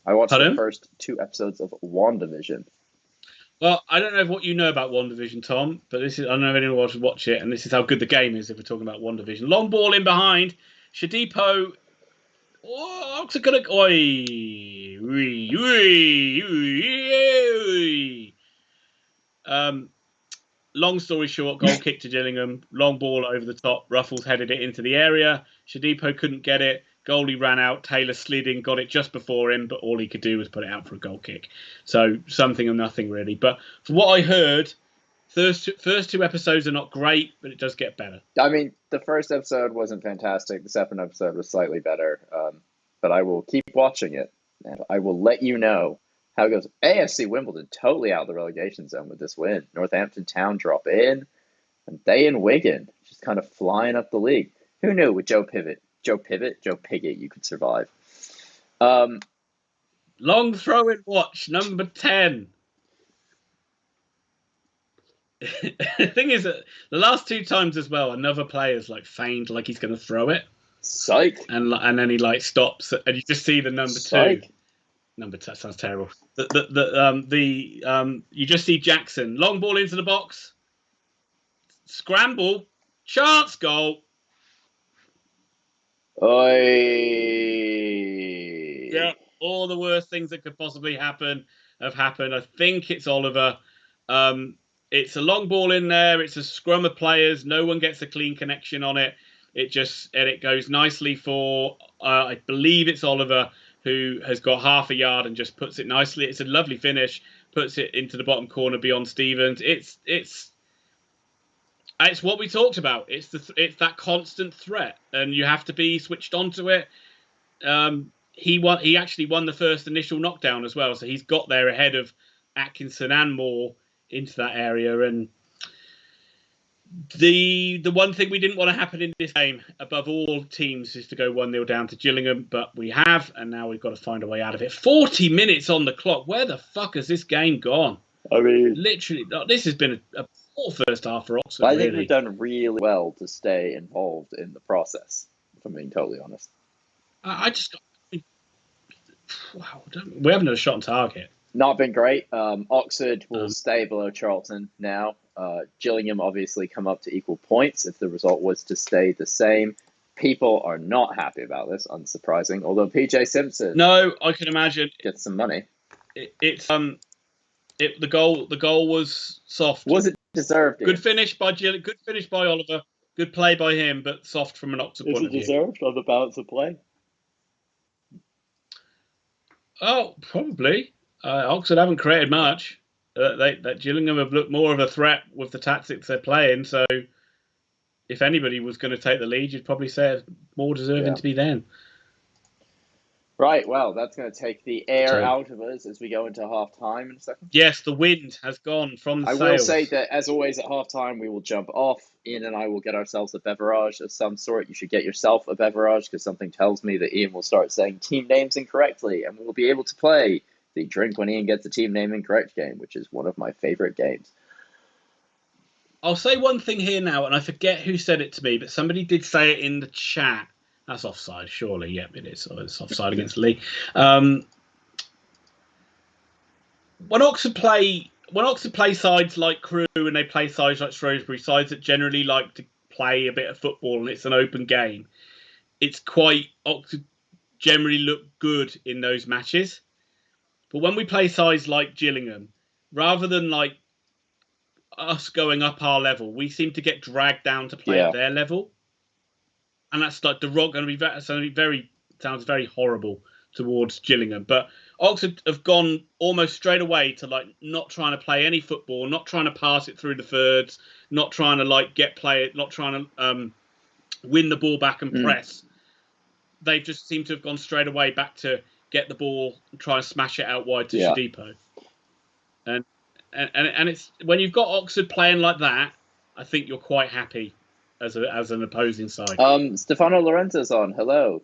I watched the first 2 episodes of WandaVision. Well, I don't know what you know about WandaVision, Tom, but I don't know if anyone wants to watch it, and this is how good the game is if we're talking about WandaVision. Long ball in behind. Shadipo. Oh, long story short, goal kick to Gillingham. Long ball over the top. Ruffles headed it into the area. Shadipo couldn't get it. Goalie ran out. Taylor slid in, got it just before him, but all he could do was put it out for a goal kick. So something of nothing, really. But from what I heard, first 2 episodes are not great, but it does get better. I mean, the first episode wasn't fantastic. The second episode was slightly better. But I will keep watching it, and I will let you know how it goes. AFC Wimbledon totally out of the relegation zone with this win. Northampton Town drop in, and they and Wigan just kind of flying up the league. Who knew with Joe Piggott, you could survive. Long throw-in watch, number 10. The thing is that the last 2 times as well, another player's feigned like he's going to throw it. Psych. And then he stops, and you just see the number 2. Number 2 sounds terrible. You just see Jackson, long ball into the box, scramble, chance, goal. Oi. Yeah, all the worst things that could possibly happen have happened. I think it's Oliver. It's a long ball in there. It's a scrum of players. No one gets a clean connection on it. It goes nicely for I believe it's Oliver, who has got half a yard and just puts it nicely. It's a lovely finish. Puts it into the bottom corner beyond Stevens. It's what we talked about. It's that constant threat, and you have to be switched onto it. He actually won the first initial knockdown as well, so he's got there ahead of Atkinson and Moore into that area. And the one thing we didn't want to happen in this game, above all teams, is to go 1-0 down to Gillingham, but we have, and now we've got to find a way out of it. 40 minutes on the clock. Where the fuck has this game gone? I mean, literally, this has been a poor first half for Oxford. I think we've done really well to stay involved in the process, if I'm being totally honest. We haven't had a shot on target. Not been great. Oxford will stay below Charlton now. Gillingham obviously come up to equal points if the result was to stay the same. People are not happy about this, unsurprising. Although PJ Simpson, no, I can imagine, gets some money. The goal was soft. Was it deserved? Good finish by Gillingham. Good finish by Oliver. Good play by him, but soft from an Oxford point of view. Is it deserved on the balance of play? Oh, probably. Oxford haven't created much. That Gillingham have looked more of a threat with the tactics they're playing. So, if anybody was going to take the lead, you'd probably say it's more deserving to be them. Right. Well, that's going to take the air out of us as we go into half time in a second. Yes, the wind has gone from the sails. I will say that, as always, at half time, we will jump off. Ian and I will get ourselves a beverage of some sort. You should get yourself a beverage, because something tells me that Ian will start saying team names incorrectly, and we'll be able to play the Drink When Ian Gets a Team Name Incorrect game, which is one of my favorite games. I'll say one thing here now, and I forget who said it to me, but somebody did say it in the chat. That's offside, surely. Yep, it is. It's offside against Lee. When Oxford play sides like Crewe, and they play sides like Shrewsbury, sides that generally like to play a bit of football and it's an open game, Oxford generally look good in those matches. But when we play sides like Gillingham, rather than us going up our level, we seem to get dragged down to play at their level. And that's the rock going to be sounds very horrible towards Gillingham. But Oxford have gone almost straight away to like not trying to play any football, not trying to pass it through the thirds, not trying to like not trying to win the ball back and press. They just seem to have gone straight away back to get the ball and try and smash it out wide to Shodipo. And it's when you've got Oxford playing like that, I think you're quite happy as an opposing side. Stefano Lorenzo's on. Hello.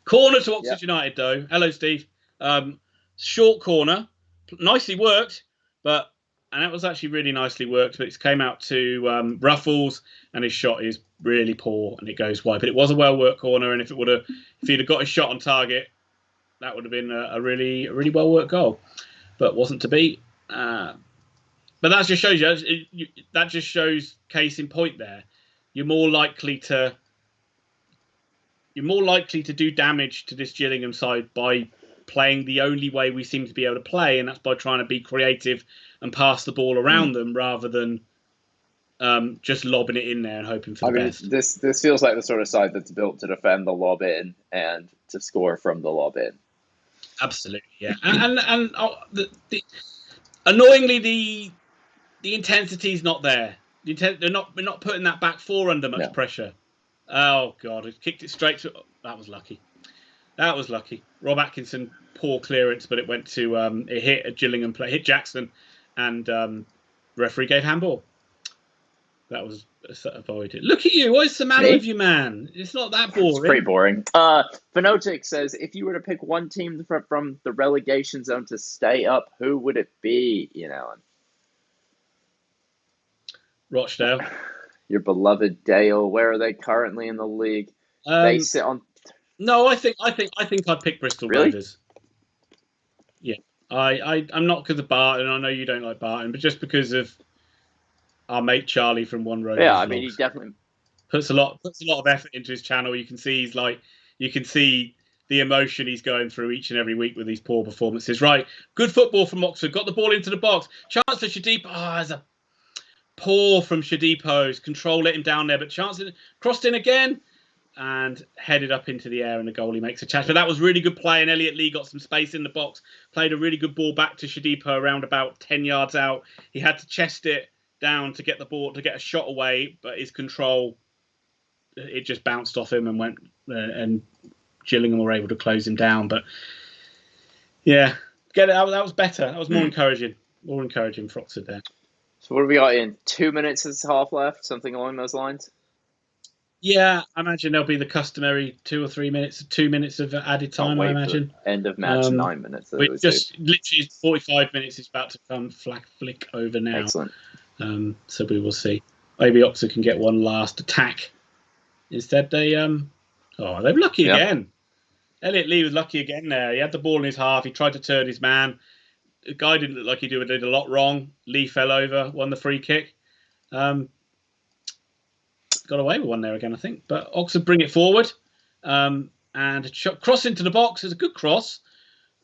Corner to Oxford United, though. Hello, Steve. Short corner, nicely worked, and that was actually really nicely worked. But it came out to Ruffles, and his shot is really poor, and it goes wide. But it was a well worked corner, and if he'd have got his shot on target, that would have been a really well worked goal. But wasn't to be. But that just shows you. That just shows case in point. There, you're more likely to do damage to this Gillingham side by playing the only way we seem to be able to play, and that's by trying to be creative and pass the ball around them rather than just lobbing it in there and hoping for the best. This feels like the sort of side that's built to defend the lob in and to score from the lob in. Absolutely, yeah. And annoyingly, the intensity's not there. We're not putting that back four under much pressure. Oh God! It kicked it straight to. That was lucky. Rob Atkinson, poor clearance, but it went to it hit a Gillingham play, hit Jackson, and referee gave handball. That was avoided. Look at you! What's the matter with you, man? It's not that boring. It's pretty boring. Phenotic says, if you were to pick one team from the relegation zone to stay up, who would it be? Ian Allen. Rochdale. Your beloved Dale. Where are they currently in the league? They sit on. No, I think I'd pick Bristol Rovers. Yeah, I'm not because of Barton. I know you don't like Barton, but just because of our mate Charlie from One Road. Yeah, I mean, he definitely puts a lot of effort into his channel. You can see the emotion he's going through each and every week with these poor performances. Right, good football from Oxford. Got the ball into the box. Chance for Shodipo. There's a poor from Shodipo's. Control let him down there, but chance crossed in again and headed up into the air, and the goalie makes a catch. But that was really good play, and Elliot Lee got some space in the box. Played a really good ball back to Shodipo around about 10 yards out. He had to chest it down to get the ball, to get a shot away, but his control, it just bounced off him and went, and Gillingham were able to close him down. But yeah, that was better. That was more encouraging for Oxford there. So what have we got in 2 minutes as half left? Something along those lines? Yeah, I imagine there'll be the customary 2 or 3 minutes, 2 minutes of added time, I imagine. End of match, 9 minutes. Literally 45 minutes is about to come flick over now. Excellent. So we will see. Maybe Oxford can get one last attack. Instead, they're lucky again. Elliot Lee was lucky again there. He had the ball in his half. He tried to turn his man. The guy didn't look like he did a lot wrong. Lee fell over, won the free kick. Got away with one there again, I think. But Oxford bring it forward. And cross into the box. It's a good cross.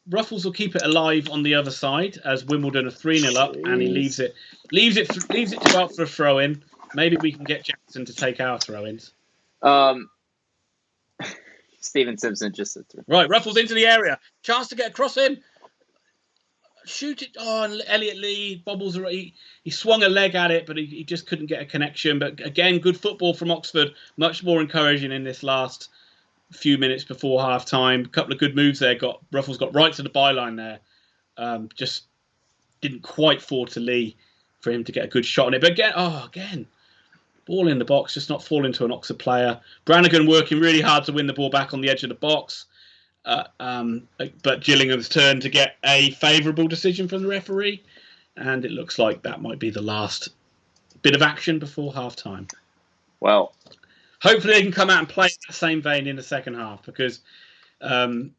Ruffles will keep it alive on the other side as Wimbledon are 3-0 up, and he leaves it to go out for a throw-in. Maybe we can get Jackson to take our throw-ins. Stephen Simpson just said through. Right, Ruffles into the area. Chance to get across him. Shoot it. Oh, Elliot Lee bobbles. He swung a leg at it, but he just couldn't get a connection. But again, good football from Oxford. Much more encouraging in this last few minutes before half time. A couple of good moves there. Ruffles got right to the byline there. Just didn't quite fall to Lee for him to get a good shot on it. But again, ball in the box, just not falling to an Oxford player. Brannigan working really hard to win the ball back on the edge of the box. But Gillingham's turn to get a favourable decision from the referee, and it looks like that might be the last bit of action before half time. Well, hopefully they can come out and play in the same vein in the second half, because they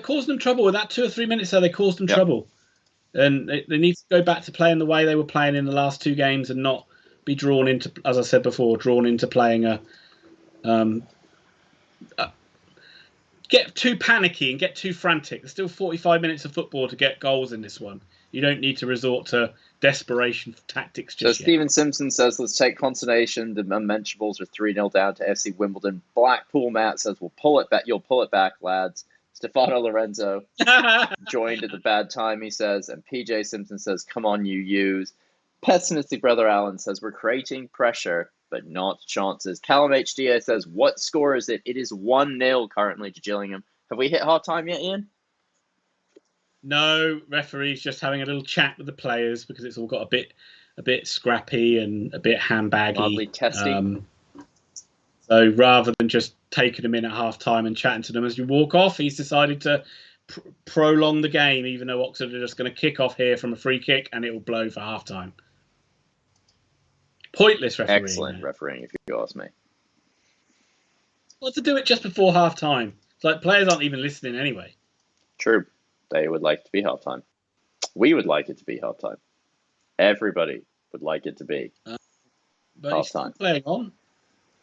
caused them trouble with that 2 or 3 minutes there. They caused them trouble, and they need to go back to playing the way they were playing in the last 2 games and not be drawn into, as I said before, playing a get too panicky and get too frantic. There's still 45 minutes of football to get goals in this one. You don't need to resort to desperation tactics just So yet. Stephen Simpson says, let's take consternation. The Unmentionables are 3-0 down to FC Wimbledon. Blackpool Matt says, we'll pull it back. You'll pull it back, lads. Stefano Lorenzo joined at the bad time, he says. And PJ Simpson says, come on, you use. Pessimistic Brother Allen says, we're creating pressure, but not chances. Callum HDA says, what score is it? It is 1-0 currently to Gillingham. Have we hit half time yet, Ian? No, referee's just having a little chat with the players because it's all got a bit scrappy and a bit handbaggy. Mildly testy. So rather than just taking them in at half time and chatting to them as you walk off, he's decided to prolong the game, even though Oxford are just going to kick off here from a free kick and it will blow for half time. Pointless refereeing. Excellent refereeing, if you ask me. Well, to do it just before half time. It's like players aren't even listening anyway. True. They would like it to be half time. We would like it to be half time. Everybody would like it to be but half he's still time. Playing on.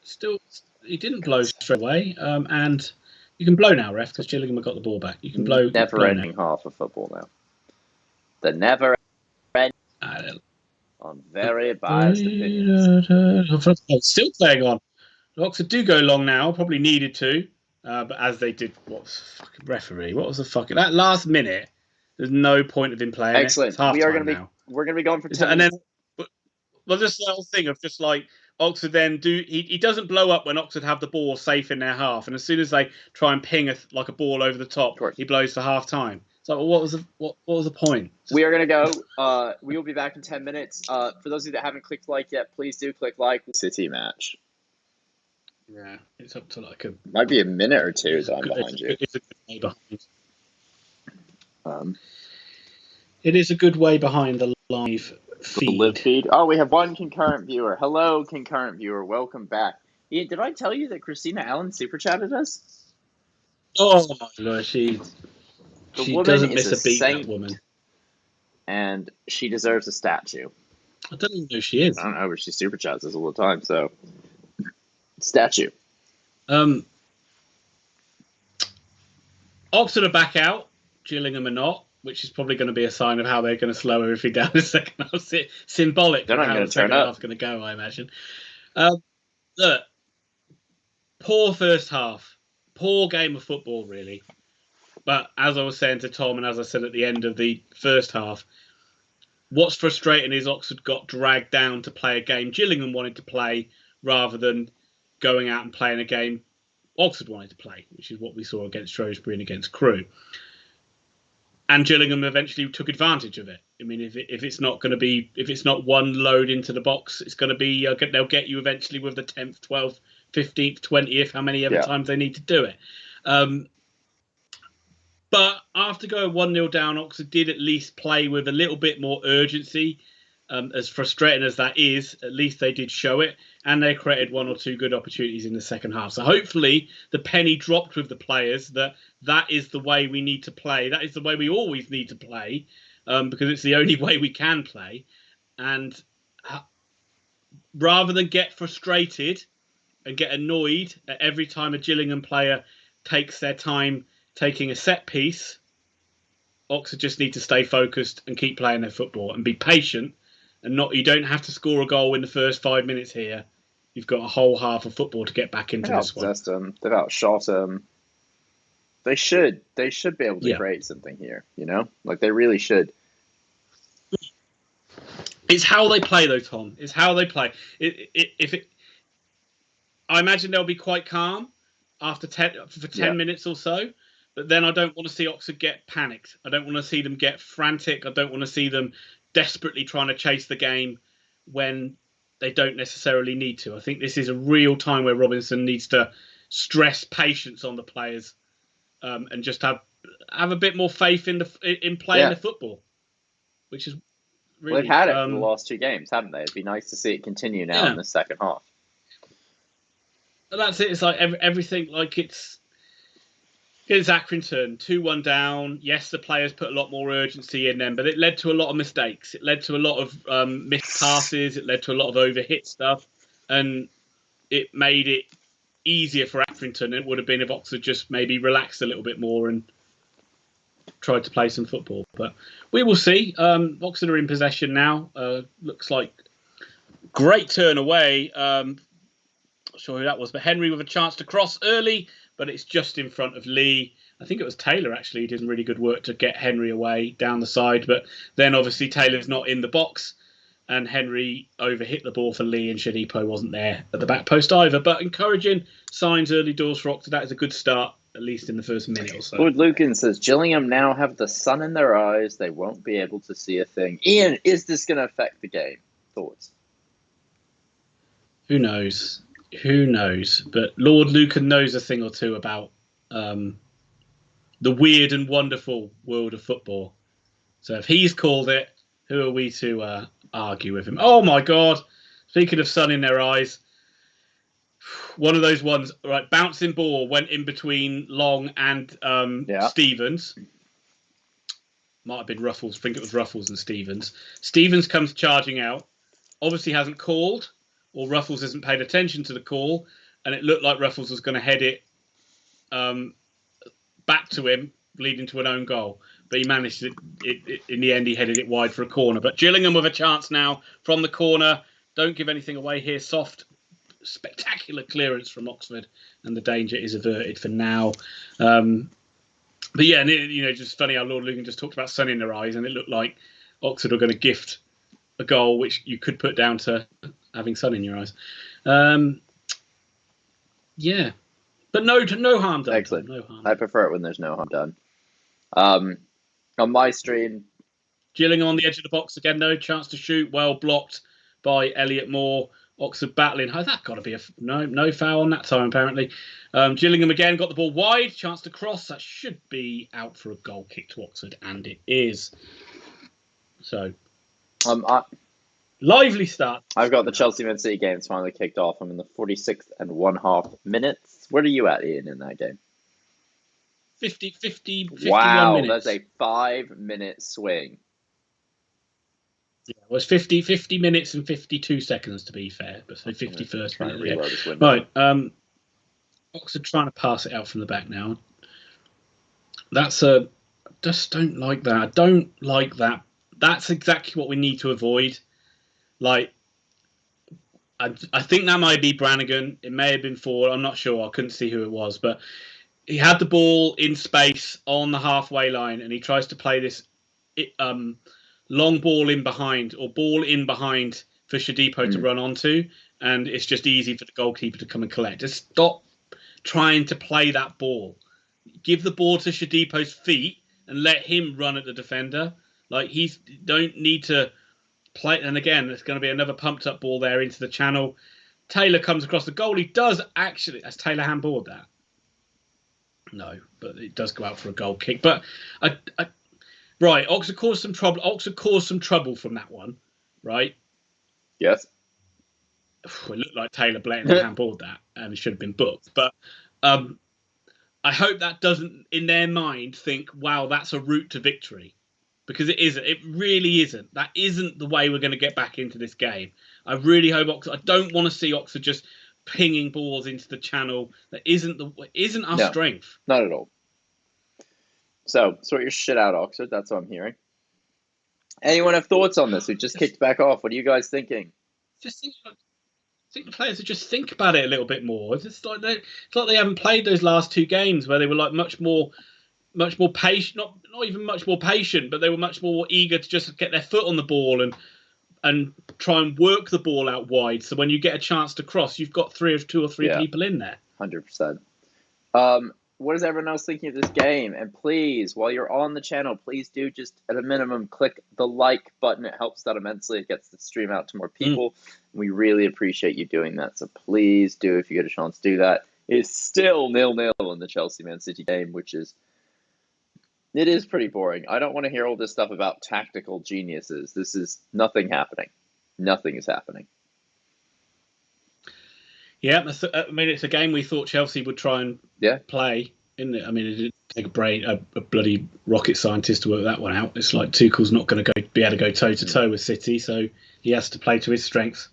Still, he didn't blow straight away. And you can blow now, ref, because Gillingham have got the ball back. You can blow. Never-ending half of football now. The never-ending. On very biased opinions. Still playing on. Oxford do go long now. Probably needed to. But as they did, what was the fucking referee? What was the fucking that last minute? There's no point of him playing. Excellent. We are going to be. We're going to be going for 10 minutes. And then, just the whole thing of just like Oxford then he doesn't blow up when Oxford have the ball safe in their half, and as soon as they try and ping a ball over the top, he blows for half time. So well, what was the point? We are going to go. We will be back in 10 minutes. For those of you that haven't clicked like yet, please do click like. City match. Yeah, it's up to might be a minute or two that I'm behind you. It's a good way behind. It is a good way behind the live feed. The live feed. Oh, we have one concurrent viewer. Hello, concurrent viewer. Welcome back. Ian, did I tell you that Christina Allen super chatted us? Oh my Lord, she doesn't miss a beat. Saint, that woman, and she deserves a statue. I don't even know who she is. I don't know, but she super chats us all the time. So. Statue. Oxford are back out. Gillingham are not, which is probably going to be a sign of how they're going to slow everything down in the second half. Symbolic of how the second half's going to go, I imagine. Look, poor first half. Poor game of football, really. But as I was saying to Tom, and as I said at the end of the first half, what's frustrating is Oxford got dragged down to play a game Gillingham wanted to play rather than going out and playing a game Oxford wanted to play, which is what we saw against Shrewsbury and against Crewe. And Gillingham eventually took advantage of it. I mean, if it's not one load into the box, it's going to be they'll get you eventually with the 10th, 12th, 15th, 20th, how many ever times they need to do it. But after going 1-0 down, Oxford did at least play with a little bit more urgency. As frustrating as that is, at least they did show it, and they created one or two good opportunities in the second half. So hopefully the penny dropped with the players that is the way we need to play. That is the way we always need to play, because it's the only way we can play. And rather than get frustrated and get annoyed at every time a Gillingham player takes their time taking a set piece, Oxford just need to stay focused and keep playing their football and be patient. And you don't have to score a goal in the first 5 minutes here. You've got a whole half of football to get back into this one. They've outshot them. They should be able to create something here, Like they really should. It's how they play though, Tom. It's how they play. I imagine they'll be quite calm after 10 minutes or so. But then I don't want to see Oxford get panicked. I don't want to see them get frantic. I don't want to see them desperately trying to chase the game when they don't necessarily need to. I think this is a real time where Robinson needs to stress patience on the players, and just have a bit more faith in playing the football, which is really. Well, they've had it for the last two games, haven't they? It'd be nice to see it continue now in the second half. But that's it. It's like everything. Like it's Accrington 2-1 down. Yes, the players put a lot more urgency in them, but it led to a lot of mistakes. It led to a lot of missed passes. It led to a lot of overhit stuff, and it made it easier for Accrington. It would have been if Oxford just maybe relaxed a little bit more and tried to play some football. But we will see. Oxford are in possession now. Looks like great turn away. Not sure who that was, but Henry with a chance to cross early, but it's just in front of Lee. I think it was Taylor, actually. He did really good work to get Henry away down the side. But then, obviously, Taylor's not in the box. And Henry overhit the ball for Lee, and Shadipo wasn't there at the back post either. But encouraging signs early doors for Oxford. That is a good start, at least in the first minute or so. Lord Lucan says, Gillingham now have the sun in their eyes. They won't be able to see a thing. Ian, is this going to affect the game? Thoughts? Who knows? Who knows? But Lord Lucan knows a thing or two about the weird and wonderful world of football. So if he's called it, who are we to argue with him? Oh, my God. Speaking of sun in their eyes, one of those ones, right, bouncing ball went in between Long and Stevens. Might have been Ruffles. I think it was Ruffles and Stevens. Stevens comes charging out. Obviously hasn't called, or Ruffles hasn't paid attention to the call, and it looked like Ruffles was going to head it back to him, leading to an own goal. But he managed it. In the end, he headed it wide for a corner. But Gillingham with a chance now from the corner. Don't give anything away here. Soft, spectacular clearance from Oxford, and the danger is averted for now. But yeah, just funny how Lord Lucan just talked about sun in their eyes, and it looked like Oxford were going to gift a goal, which you could put down to having sun in your eyes. Yeah, but no harm done. Excellent. No harm. I prefer it when there's no harm done. On my stream, Gillingham on the edge of the box again. No chance to shoot. Well blocked by Elliot Moore. Oxford battling. Oh, that got to be no foul on that time apparently. Gillingham again got the ball wide. Chance to cross. That should be out for a goal kick to Oxford, and it is. So, lively start. I've got the Chelsea Man City game. It's finally kicked off. I'm in the 46th and 1/2 minutes. Where are you at, Ian, in that game? 51 wow, minutes. That's a 5-minute swing. Yeah, it was 50 minutes and 52 seconds to be fair, but so 51st minute. Yeah. Right, Oxford trying to pass it out from the back now. Just don't like that. I don't like that. That's exactly what we need to avoid. Like, I think that might be Brannigan. It may have been Ford. I'm not sure. I couldn't see who it was, but he had the ball in space on the halfway line, and he tries to play this long ball in behind, or ball in behind for Shadipo to run onto, and it's just easy for the goalkeeper to come and collect. Just stop trying to play that ball. Give the ball to Shadipo's feet and let him run at the defender. Like, he don't need to play. And again, there's going to be another pumped up ball there into the channel. Taylor comes across the goal. He does actually. Has Taylor handballed that? No, but it does go out for a goal kick. But right, Oxford caused some trouble. Oxford caused some trouble from that one, right? Yes. It looked like Taylor blatantly handballed that, and it should have been booked. But I hope that doesn't, in their mind, think, "Wow, that's a route to victory," because it isn't. It really isn't. That isn't the way we're going to get back into this game. I really hope Oxford. I don't want to see Oxford just pinging balls into the channel. That isn't our strength. Not at all. So sort your shit out, Oxford. That's what I'm hearing. Anyone have thoughts on this? We just kicked back off. What are you guys thinking? I think the players would just think about it a little bit more. It's like they haven't played those last two games where they were like much more patient. Not even much more patient, but they were much more eager to just get their foot on the ball and try and work the ball out wide. So when you get a chance to cross, you've got two or three people in there. 100%. What is everyone else thinking of this game? And please, while you're on the channel, please do just, at a minimum, click the like button. It helps out immensely. It gets the stream out to more people. We really appreciate you doing that. So please do, if you get a chance to do that. It's still 0-0 in the Chelsea Man City game, which is, it is pretty boring. I don't want to hear all this stuff about tactical geniuses. This is nothing happening. Nothing is happening. Yeah, it's a game we thought Chelsea would try and play, isn't it? I mean, it didn't take a bloody rocket scientist to work that one out. It's like Tuchel's not going to be able to go toe-to-toe with City, so he has to play to his strengths.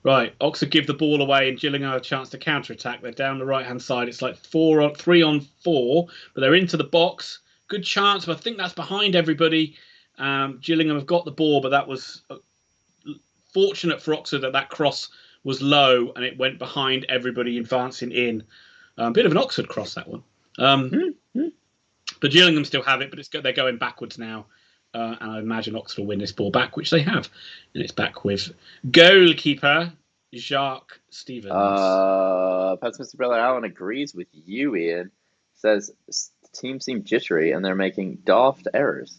Right, Oxford give the ball away, and Gillingham have a chance to counter-attack. They're down the right-hand side. It's like 3 on 4, but they're into the box. good chance, but I think that's behind everybody. Gillingham have got the ball, but that was fortunate for Oxford that cross was low and it went behind everybody advancing in. A bit of an Oxford cross, that one. But Gillingham still have it, but they're going backwards now. And I imagine Oxford will win this ball back, which they have. And it's back with goalkeeper Jacques Stevens. Pessimistic Brother Alan agrees with you, Ian. Says the team seemed jittery and they're making daft errors.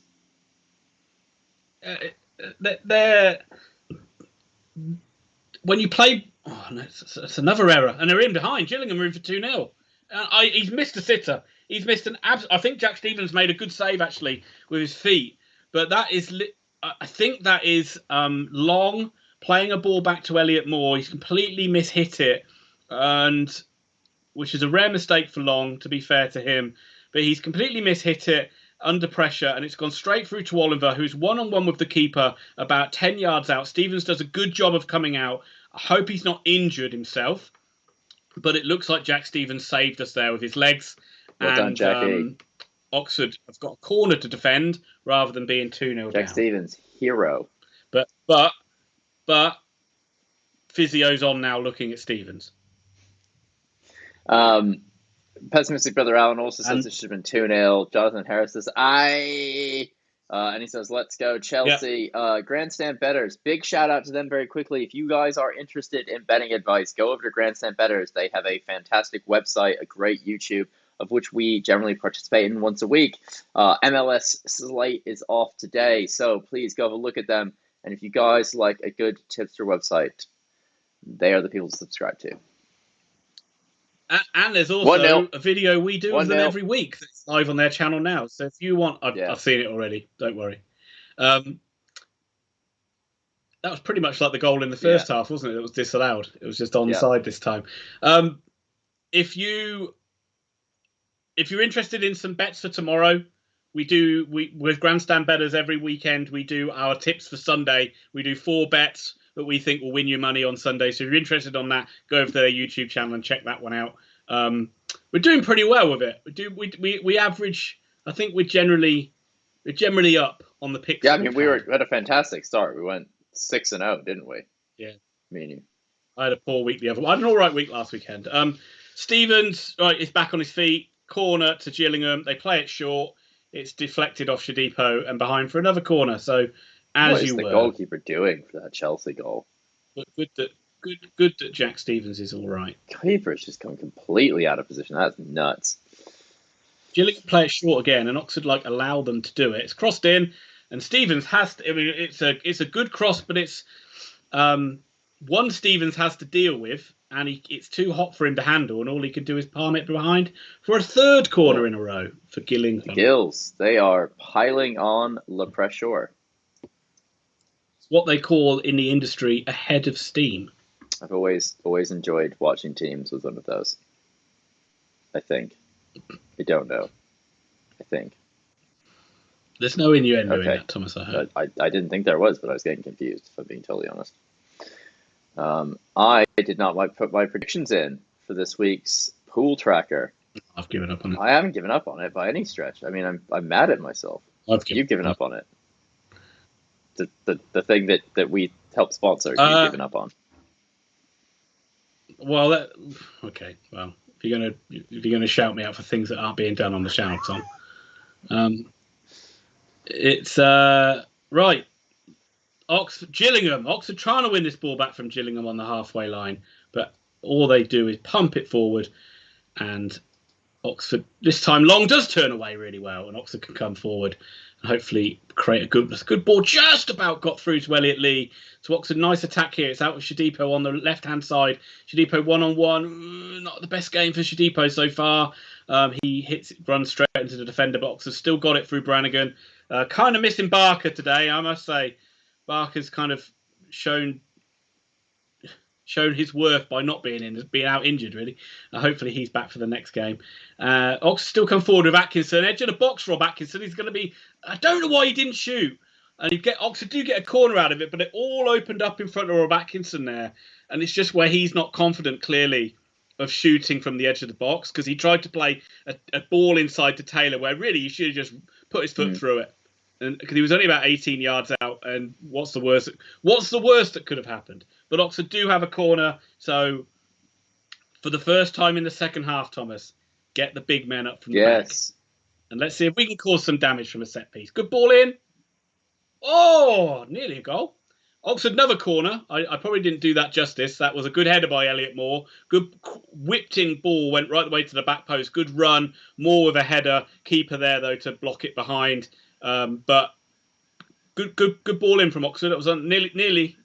They're when you play, no, it's another error, and they're in behind. Gillingham are in for 2-0. He's missed a sitter. He's missed an I think Jack Stevens made a good save actually with his feet, but that is, I think that is Long playing a ball back to Elliot Moore. He's completely mishit it, and which is a rare mistake for Long, to be fair to him. But he's completely mishit it under pressure, and it's gone straight through to Oliver, who's one-on-one with the keeper about 10 yards out. Stevens does a good job of coming out. I hope he's not injured himself, but it looks like Jack Stevens saved us there with his legs. Well done, Jackie. Oxford have got a corner to defend rather than being 2-0 down. Jack Stevens, hero. But Physio's on now looking at Stevens. Pessimistic Brother Alan also says it should have been 2-0. Jonathan Harris says, and he says, let's go Chelsea. Yep. Grandstand Betters, big shout out to them very quickly. If you guys are interested in betting advice, go over to Grandstand Betters. They have a fantastic website, a great YouTube, of which we generally participate in once a week. MLS slate is off today, so please go have a look at them. And if you guys like a good tipster website, they are the people to subscribe to. And there's also a video we do of them every week that's live on their channel now. So if you want, I've seen it already. Don't worry. That was pretty much like the goal in the first half, wasn't it? It was disallowed. It was just onside this time. If you're interested in some bets for tomorrow, with Grandstand Betters every weekend, we do our tips for Sunday. We do 4 bets that we think will win you money on Sunday. So if you're interested on that, go over to their YouTube channel and check that one out. We're doing pretty well with it. We average. I think we're generally up on the picks. Yeah, I mean we had a fantastic start. We went 6-0, didn't we? Yeah, me and you. I had a poor week the other. I had an all right week last weekend. Stevens is back on his feet. Corner to Gillingham. They play it short. It's deflected off Shodipo and behind for another corner. So. What is the goalkeeper doing for that Chelsea goal? Good that Jack Stevens is all right. Keeper's just come completely out of position. That's nuts. Gillingham play it short again, and Oxford allow them to do it. It's crossed in, and Stevens has to. I mean, it's a good cross, but it's one Stevens has to deal with, and it's too hot for him to handle, and all he can do is palm it behind for a third corner in a row for Gillingham. Gills, they are piling on Le Pressure. What they call in the industry a head of steam. I've always enjoyed watching teams with one of those. I think. I don't know. I think. There's no innuendo in that, Thomas. I heard. I didn't think there was, but I was getting confused, if I'm being totally honest. I did not put my predictions in for this week's pool tracker. I've given up on it. I haven't given up on it by any stretch. I mean, I'm mad at myself. You've given up on it. The thing that we help sponsor, you've given up on. Well, okay. Well, if you're gonna shout me out for things that aren't being done on the channel, Tom, it's right. Gillingham. Oxford trying to win this ball back from Gillingham on the halfway line, but all they do is pump it forward, and Oxford this time Long does turn away really well, and Oxford can come forward and hopefully create a good ball. Just about got through to Elliot Lee. To Oxford, nice attack here. It's out with Shodipo on the left-hand side. Shodipo one-on-one. Not the best game for Shodipo so far. He runs straight into the defender box. Has still got it through Brannigan. Kind of missing Barker today, I must say. Barker's kind of shown his worth by not being out injured, really. Hopefully he's back for the next game. Oxford still come forward with Atkinson. Edge of the box, Rob Atkinson. He's going to be... I don't know why he didn't shoot. And Oxford do get a corner out of it, but it all opened up in front of Rob Atkinson there. And it's just where he's not confident, clearly. of shooting from the edge of the box, because he tried to play a ball inside to Taylor where really he should have just put his foot through it, and because he was only about 18 yards out. And what's the worst that could have happened? But Oxford do have a corner, so for the first time in the second half, Thomas, get the big men up from the back, and let's see if we can cause some damage from a set piece. Good ball in. Oh, nearly a goal. Oxford, another corner. I probably didn't do that justice. That was a good header by Elliot Moore. Good whipped in ball, went right the way to the back post. Good run. Moore with a header. Keeper there, though, to block it behind. But good ball in from Oxford. It was nearly.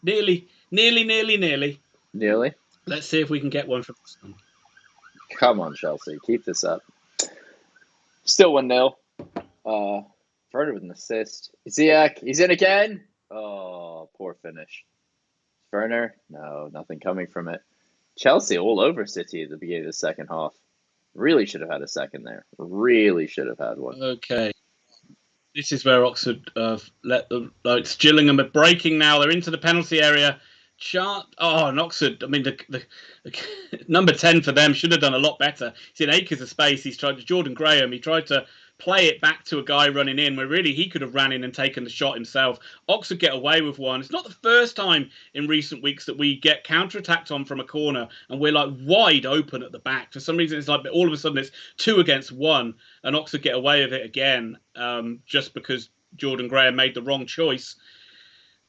Let's see if we can get one from Oxford. Come on, Chelsea. Keep this up. Still 1-0. Werner with an assist. Ziyech, he's in again. Oh, poor finish. Werner, no, nothing coming from it. Chelsea all over City at the beginning of the second half. Really should have had a second there. Really should have had one. Okay. This is where Oxford it's Gillingham are breaking now. They're into the penalty area. And Oxford, I mean, the number 10 for them should have done a lot better. He's in acres of space. He's tried to Jordan Graham. He tried to play it back to a guy running in where really he could have ran in and taken the shot himself. Oxford get away with one. It's not the first time in recent weeks that we get counter-attacked on from a corner and we're like wide open at the back. For some reason, it's like all of a sudden it's 2 against 1 and Oxford get away with it again just because Jordan Graham made the wrong choice.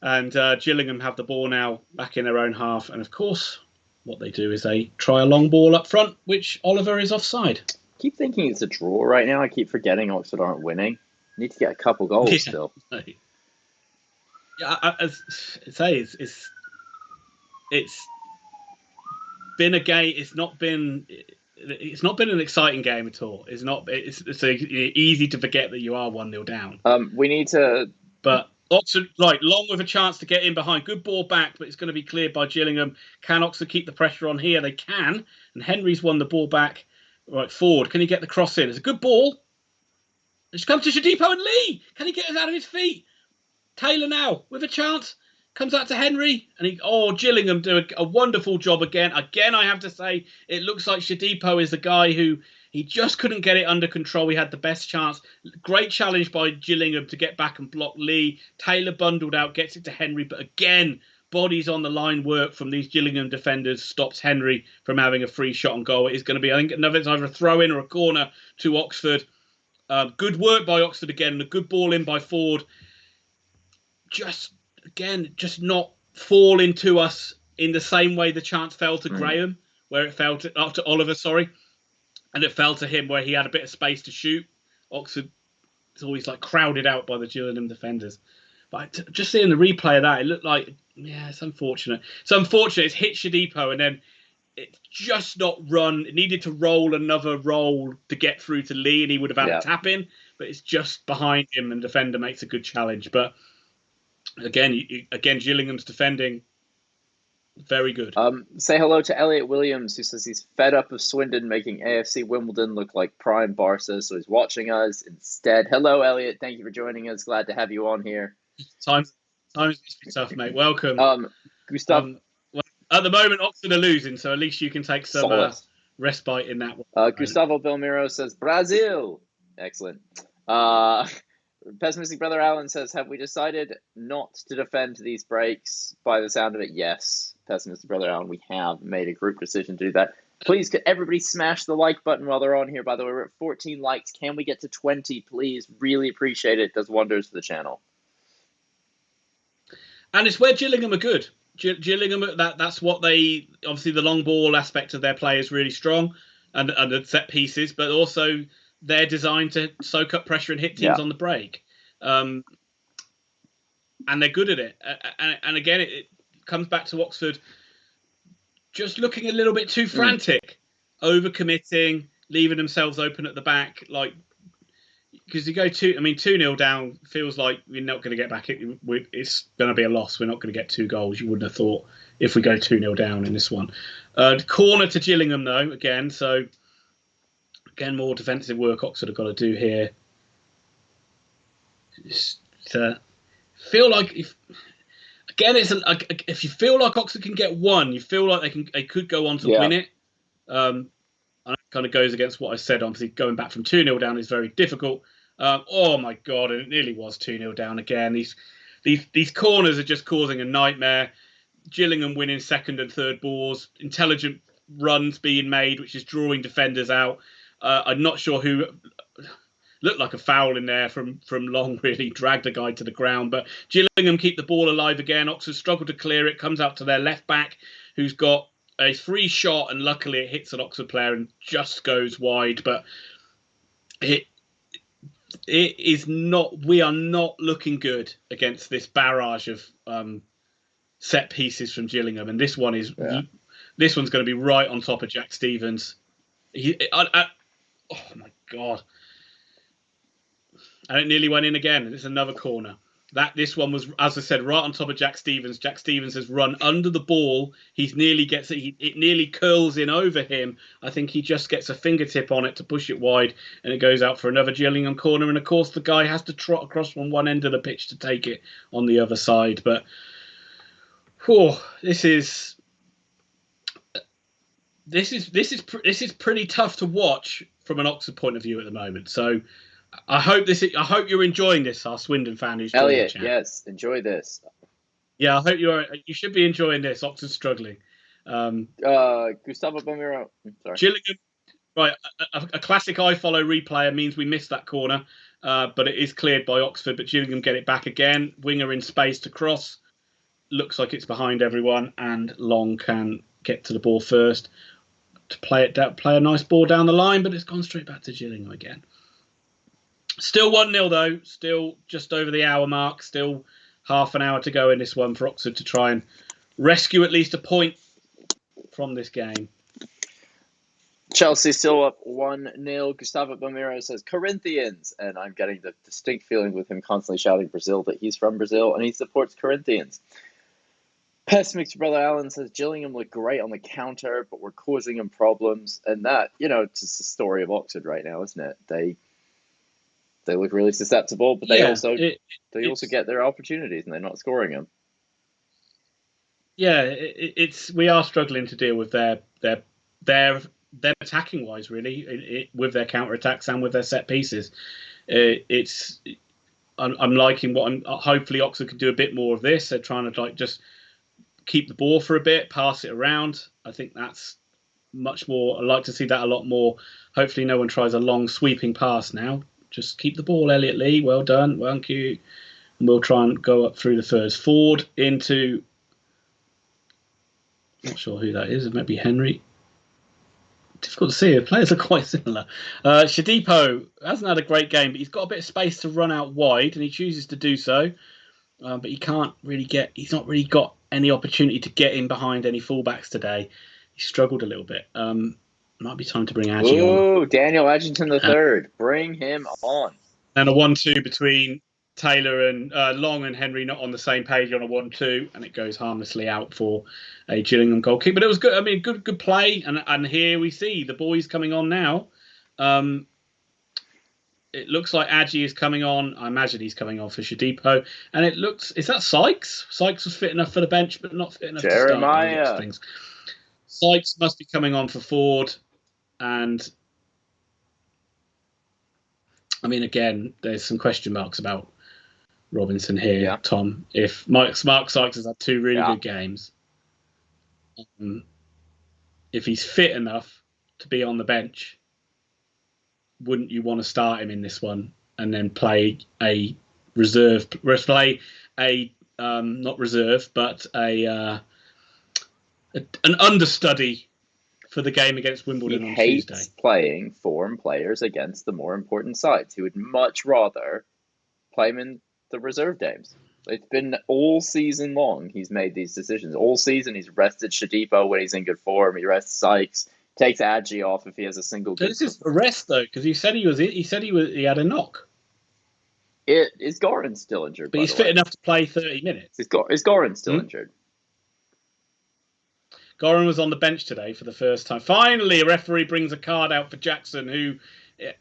And Gillingham have the ball now back in their own half. And of course, what they do is they try a long ball up front, which Oliver is offside. I keep thinking it's a draw right now. I keep forgetting Oxford aren't winning. Need to get a couple goals still. Yeah, I say it's been a game. It's not been an exciting game at all. It's not. It's easy to forget that you are 1-0 down. We need to. But Oxford, long with a chance to get in behind. Good ball back, but it's going to be cleared by Gillingham. Can Oxford keep the pressure on here? They can. And Henry's won the ball back. Right, Ford, can he get the cross in? It's a good ball. It's come to Shadipo and Lee. Can he get it out of his feet? Taylor now with a chance. Comes out to Henry. And Gillingham do a wonderful job again. Again, I have to say, it looks like Shadipo is the guy who he just couldn't get it under control. He had the best chance. Great challenge by Gillingham to get back and block Lee. Taylor bundled out, gets it to Henry. But again, bodies on the line work from these Gillingham defenders stops Henry from having a free shot on goal. It is going to be, I think, it's either a throw-in or a corner to Oxford. Good work by Oxford again. A good ball in by Ford. Just not falling to us in the same way the chance fell to Graham, where it fell to Oliver, and it fell to him where he had a bit of space to shoot. Oxford is always crowded out by the Gillingham defenders. But just seeing the replay of that, it looked like, it's unfortunate. It's hit Shadipo and then it's just not run. It needed to roll another roll to get through to Lee and he would have had a tap in, but it's just behind him and the defender makes a good challenge. But again, Gillingham's defending very good. Say hello to Elliot Williams, who says he's fed up of Swindon making AFC Wimbledon look like prime Barca, so he's watching us instead. Hello, Elliot. Thank you for joining us. Glad to have you on here. Times must be tough, mate. Welcome. Gustav. At the moment, Oxford are losing, so at least you can take some respite in that one. Gustavo Belmiro says, Brazil. Excellent. Pessimistic Brother Alan says, have we decided not to defend these breaks? By the sound of it, yes. Pessimistic Brother Alan, we have made a group decision to do that. Please, could everybody smash the like button while they're on here? By the way, we're at 14 likes. Can we get to 20, please? Really appreciate it. It does wonders for the channel. And it's where Gillingham are good. Gillingham, that's what they... Obviously, the long ball aspect of their play is really strong, and the set pieces, but also they're designed to soak up pressure and hit teams on the break. And they're good at it. And again, it comes back to Oxford just looking a little bit too frantic, overcommitting, leaving themselves open at the back. Because you go 2-0 down, feels like we're not going to get back. It's going to be a loss. We're not going to get 2 goals. You wouldn't have thought if we go 2-0 down in this one. Corner to Gillingham, though, again. So, again, more defensive work Oxford have got to do here. Just feel like if you feel like Oxford can get 1, you feel like they could go on to win it. And it kind of goes against what I said. Obviously, going back from 2-0 down is very difficult. Oh my God, and it nearly was 2-0 down again. These corners are just causing a nightmare. Gillingham winning second and third balls, intelligent runs being made, which is drawing defenders out. I'm not sure who looked like a foul in there from Long, really dragged a guy to the ground. But Gillingham keep the ball alive again. Oxford struggle to clear it, comes out to their left back, who's got a free shot, and luckily it hits an Oxford player and just goes wide. But it is not. We are not looking good against this barrage of set pieces from Gillingham, and this one is this one's going to be right on top of Jack Stevens. Oh my God! And it nearly went in again. It's another corner. This one was, as I said, right on top of Jack Stevens. Jack Stevens has run under the ball. He's nearly gets it. It nearly curls in over him. I think he just gets a fingertip on it to push it wide, and it goes out for another Gillingham corner. And of course, the guy has to trot across from one end of the pitch to take it on the other side. But this is pretty tough to watch from an Oxford point of view at the moment. So. I hope you're enjoying this, our Swindon fan who's Elliot. Yes, enjoy this. Yeah, I hope you should be enjoying this. Oxford's struggling. Gustavo Bomiro. Sorry. Gillingham. Right, a classic I follow replayer means we missed that corner, but it is cleared by Oxford. But Gillingham get it back again. Winger in space to cross. Looks like it's behind everyone, and Long can get to the ball first to play a nice ball down the line, but it's gone straight back to Gillingham again. Still 1-0 though, still just over the hour mark, still half an hour to go in this one for Oxford to try and rescue at least a point from this game. Chelsea still up 1-0. Gustavo Bomiro says Corinthians, and I'm getting the distinct feeling with him constantly shouting Brazil that he's from Brazil and he supports Corinthians. Pessimist's brother Alan says Gillingham look great on the counter, but we're causing them problems. And that, it's just the story of Oxford right now, isn't it? They look really susceptible, but they also get their opportunities and they're not scoring them. Yeah, we are struggling to deal with their attacking wise, really, with their counter attacks and with their set pieces. I'm liking hopefully Oxford can do a bit more of this. They're trying to just keep the ball for a bit, pass it around. I think that's much more. I like to see that a lot more. Hopefully, no one tries a long sweeping pass now. Just keep the ball, Elliot Lee. Well done. Thank you. And we'll try and go up through the first forward into... Not sure who that is. It might be Henry. Difficult to see. The players are quite similar. Shadipo hasn't had a great game, but he's got a bit of space to run out wide, and he chooses to do so. But he can't really he's not really got any opportunity to get in behind any fullbacks today. He struggled a little bit. Might be time to bring Aggie on. Oh, Daniel Edgington III. Bring him on. And a 1-2 between Taylor and Long and Henry not on the same page on a 1-2, and it goes harmlessly out for a Gillingham goal kick. But it was good. I mean, good play. And here we see the boys coming on now. It looks like Aggie is coming on. I imagine he's coming on for Shadipo. And it looks... Is that Sykes? Sykes was fit enough for the bench, but not fit enough to start. Things. Sykes must be coming on for Ford. And I mean, again, there's some question marks about Robinson here, Tom. If Mark Sykes has had two really good games, if he's fit enough to be on the bench, wouldn't you want to start him in this one and then play a reserve, not reserve, but an understudy for the game against Wimbledon on Tuesday? He hates playing foreign players against the more important sides. He would much rather play them in the reserve games. It's been all season long he's made these decisions. All season he's rested Shadipo when he's in good form. He rests Sykes, takes Aggie off if he has a single good. This is a rest though, because he said he had a knock. Is Goran still injured? But he's fit enough to play 30 minutes. Is Goran still injured? Goran was on the bench today for the first time. Finally, a referee brings a card out for Jackson, who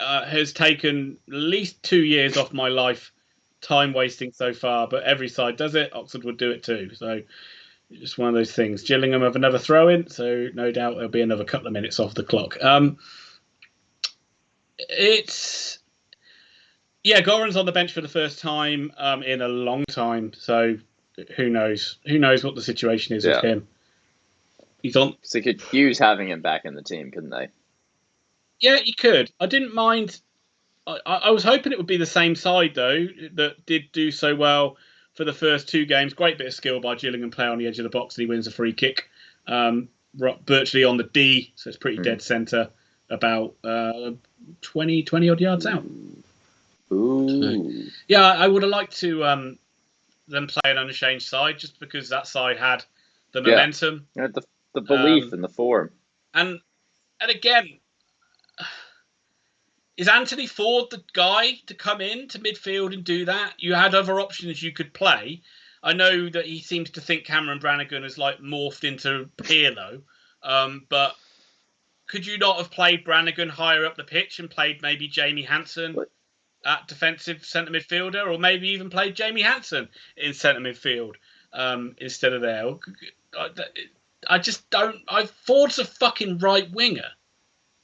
has taken at least 2 years off my life, time wasting so far. But every side does it. Oxford would do it too. So just one of those things. Gillingham have another throw in, so no doubt there'll be another couple of minutes off the clock. Goran's on the bench for the first time in a long time, so who knows? Who knows what the situation is with him? He's on. So they could use having him back in the team, couldn't they? Yeah, you could. I didn't mind. I was hoping it would be the same side though that did do so well for the first two games. Great bit of skill by Gillingham player on the edge of the box, and he wins a free kick, virtually on the D, so it's pretty dead centre, about 20 odd yards out. Ooh. So, yeah, I would have liked to them play an unchanged side just because that side had the momentum, the belief in the form, and again. Is Anthony Ford the guy to come in to midfield and do that? You had other options you could play. I know that he seems to think Cameron Brannigan has like morphed into Pirlo, but could you not have played Brannigan higher up the pitch and played maybe Jamie Hansen at defensive centre midfielder, or maybe even played Jamie Hansen in centre midfield instead of there? I just don't. Ford's a fucking right winger.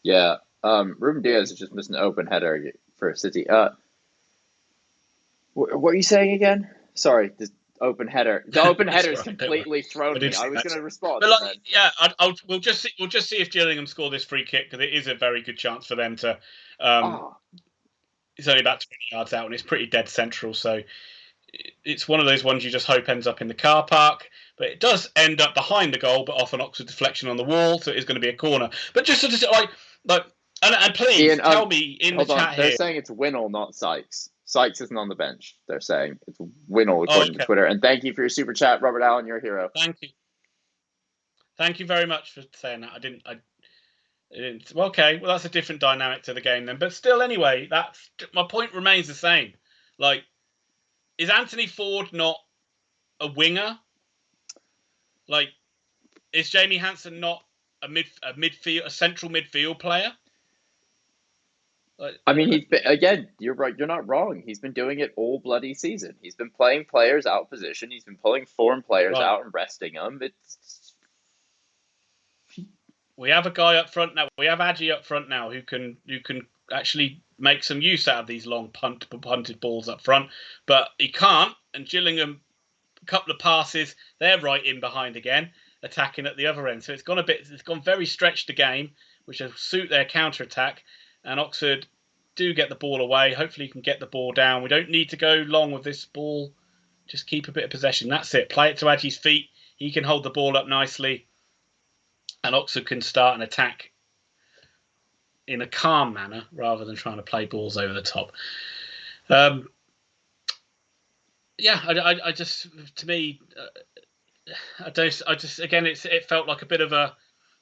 Yeah. Ruben Diaz is just missing an open header for City. What are you saying again? Sorry, this open header. The open header is completely thrown me. I was going to respond. But we'll just see if Gillingham score this free kick, because it is a very good chance for them to. It's only about 20 yards out and it's pretty dead central, so it's one of those ones you just hope ends up in the car park. But it does end up behind the goal, but off an Oxford deflection on the wall, so it is going to be a corner. But just and please Ian, tell me in the chat here. They're saying it's Winnell, not Sykes. Sykes isn't on the bench. They're saying it's Winnell according to Twitter. And thank you for your super chat, Robert Allen. You're a hero. Thank you. Thank you very much for saying that. I didn't. Well, okay, well that's a different dynamic to the game then. But still, anyway, my point remains the same. Like, is Anthony Ford not a winger? Like, is Jamie Hansen not a central midfield player? I mean, again, you're right. You're not wrong. He's been doing it all bloody season. He's been playing players out of position. He's been pulling foreign players out and resting them. We have a guy up front now. We have Adji up front now who can actually make some use out of these long punted balls up front, but he can't. And Gillingham, a couple of passes, they're right in behind again, attacking at the other end. So it's gone very stretched a game, which will suit their counter attack. And Oxford do get the ball away. Hopefully you can get the ball down. We don't need to go long with this ball. Just keep a bit of possession. That's it. Play it to Adji's feet. He can hold the ball up nicely. And Oxford can start an attack in a calm manner rather than trying to play balls over the top. I just, to me, again, it felt like a bit of a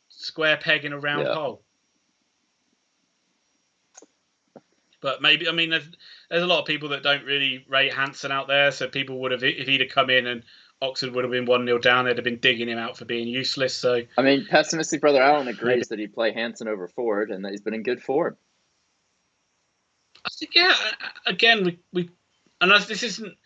square peg in a round hole. But maybe, I mean, there's a lot of people that don't really rate Hansen out there. So people would have, if he'd have come in and Oxford would have been 1-0 down, they'd have been digging him out for being useless. So I mean, pessimistic brother Allen agrees that he'd play Hansen over Ford and that he's been in good form. I think, again, this isn't,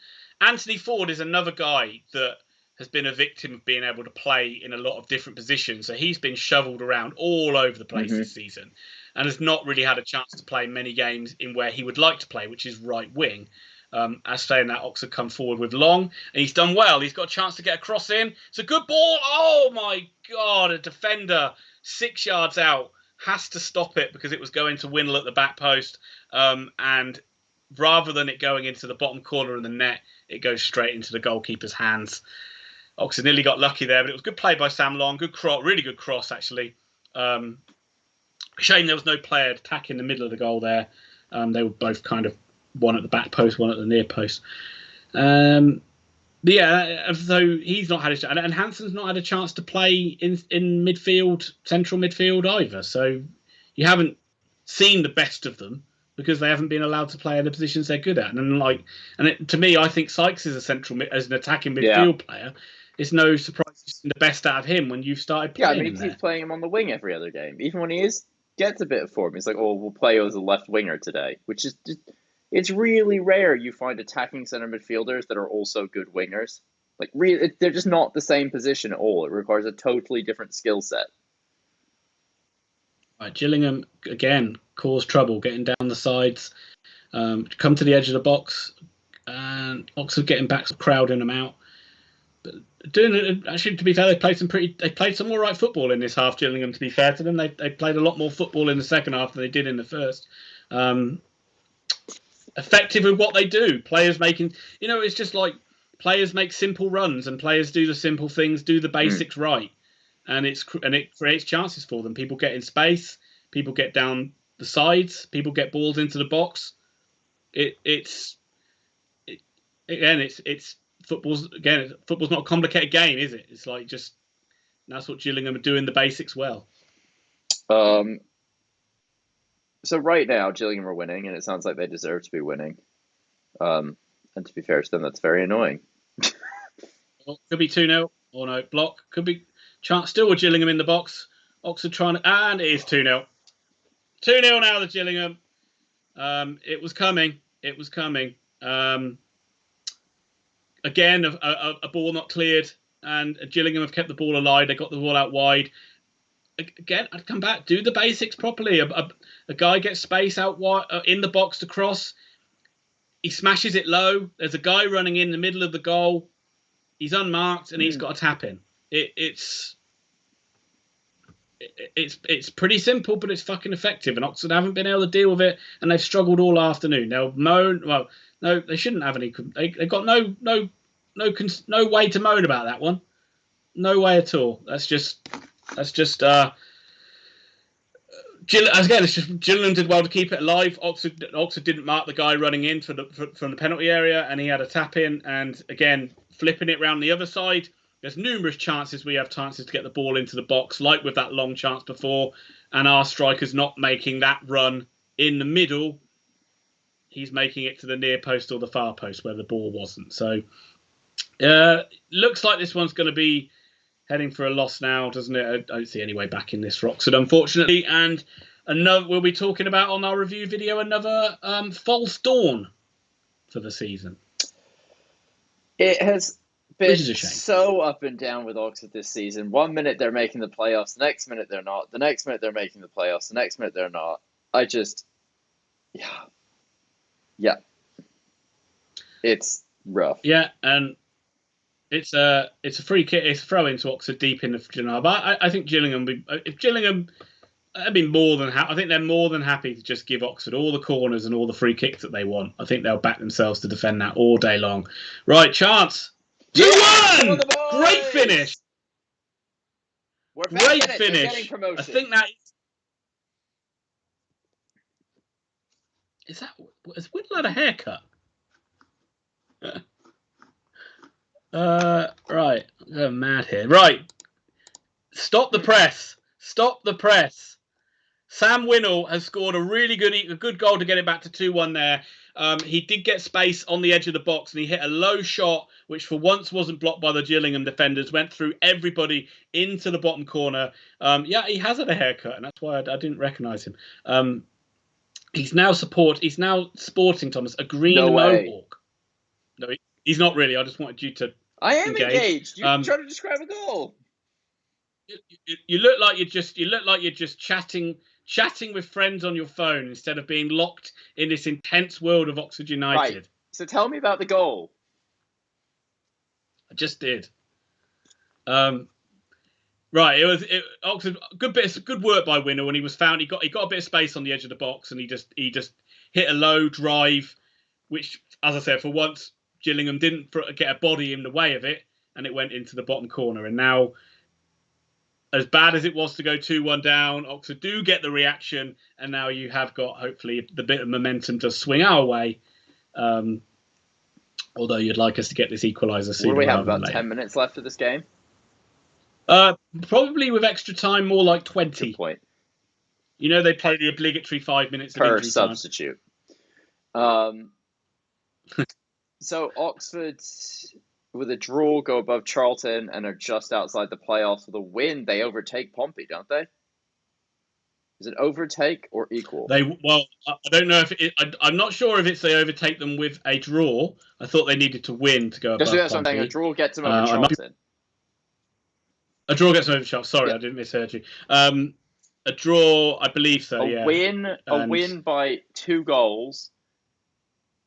Anthony Ford is another guy that has been a victim of being able to play in a lot of different positions. So he's been shoveled around all over the place this season and has not really had a chance to play many games in where he would like to play, which is right wing. As saying that, Oxford come forward with Long, and he's done well. He's got a chance to get a cross in. It's a good ball. Oh, my God. A defender 6 yards out has to stop it because it was going to Winnell at the back post. And rather than it going into the bottom corner of the net, it goes straight into the goalkeeper's hands. Oxford nearly got lucky there, but it was good play by Sam Long. Good cross, really good cross, actually. Shame there was no player attacking the middle of the goal there. They were both kind of one at the back post, one at the near post. Though he's not had a chance, and Hansen's not had a chance to play in midfield, central midfield either. So you haven't seen the best of them because they haven't been allowed to play in the positions they're good at. To me, I think Sykes is as an attacking midfield player. It's no surprise you've seen the best out of him when you've started playing him. He's playing him on the wing every other game. Even when he gets a bit of form, he's like, "Oh, we'll play as a left winger today," which is just, it's really rare you find attacking center midfielders that are also good wingers. Like, they're just not the same position at all. It requires a totally different skill set. Right, Gillingham again caused trouble getting down the sides, come to the edge of the box, and Oxford getting back, crowding them out. But actually, to be fair, they played some all right football in this half. Gillingham, to be fair to them, they played a lot more football in the second half than they did in the first. Effective with what they do. Players making, it's just like players make simple runs and players do the simple things, do the basics right. And it creates chances for them. People get in space. People get down the sides. People get balls into the box. It's football's not a complicated game, is it? It's like that's what Gillingham are doing the basics well. So right now Gillingham are winning, and it sounds like they deserve to be winning. And to be fair to them, that's very annoying. Could be 2-0 or no block. Could be. Chance still with Gillingham in the box. Oxford trying to, and it is 2-0. 2-0 now to Gillingham. It was coming. Again, a ball not cleared, and Gillingham have kept the ball alive. They got the ball out wide. Again, I'd come back, do the basics properly. A guy gets space out wide in the box to cross. He smashes it low. There's a guy running in the middle of the goal. He's unmarked, and he's got a tap in. It's pretty simple, but it's fucking effective. And Oxford haven't been able to deal with it, and they've struggled all afternoon. They'll moan. Well, no, they shouldn't have any. They got no way to moan about that one. No way at all. That's just. Again, it's just Gillingham did well to keep it alive. Oxford didn't mark the guy running in from the penalty area, and he had a tap in. And again, flipping it round the other side. There's numerous chances we have chances to get the ball into the box, like with that long chance before, and our striker's not making that run in the middle. He's making it to the near post or the far post where the ball wasn't. So, looks like this one's going to be heading for a loss now, doesn't it? I don't see any way back in this for Oxford, unfortunately. And we'll be talking about on our review video another false dawn for the season. It has been so up and down with Oxford this season. 1 minute they're making the playoffs, the next minute they're not. The next minute they're making the playoffs, the next minute they're not. Yeah. It's rough. Yeah, and it's a free kick. It's a throw into Oxford deep in the Gillingham. But I think Gillingham, if Gillingham, I think they're more than happy to just give Oxford all the corners and all the free kicks that they want. I think they'll back themselves to defend that all day long. Right, chance. 2-1! Great finish. Great finish. I think that is that. Has Whittle had a haircut? Right, I'm going mad here. Right, stop the press. Sam Winnell has scored a good goal to get it back to 2-1 there. He did get space on the edge of the box, and he hit a low shot, which for once wasn't blocked by the Gillingham defenders, went through everybody into the bottom corner. He has had a haircut, and that's why I didn't recognise him. He's now sporting, Thomas, a green mohawk. No, he's not really. I just wanted you to. I am engaged. You're trying to describe a goal. You look like you're just chatting with friends on your phone instead of being locked in this intense world of Oxford United. Right. So tell me about the goal. I just did. Right. Oxford. Good work by Winnell when he was found. He got a bit of space on the edge of the box, and he just hit a low drive, which, as I said, for once Gillingham didn't get a body in the way of it, and it went into the bottom corner. And now, as bad as it was to go 2-1 down, Oxford do get the reaction, and now you have got, hopefully, the bit of momentum to swing our way. Although you'd like us to get this equaliser sooner. What do we have, about 10 minutes left of this game? Probably with extra time, more like 20. Good point. They play the obligatory 5 minutes of injury substitute. So Oxford, with a draw, go above Charlton and are just outside the playoffs. With a win, they overtake Pompey, don't they? Is it overtake or equal? I don't know if I'm not sure if they overtake them with a draw. I thought they needed to win to go above. That's what I'm saying. A draw gets them over Charlton. A draw gets them over Charlton. Sorry, I didn't misheard you. A draw, I believe so. A win by 2 goals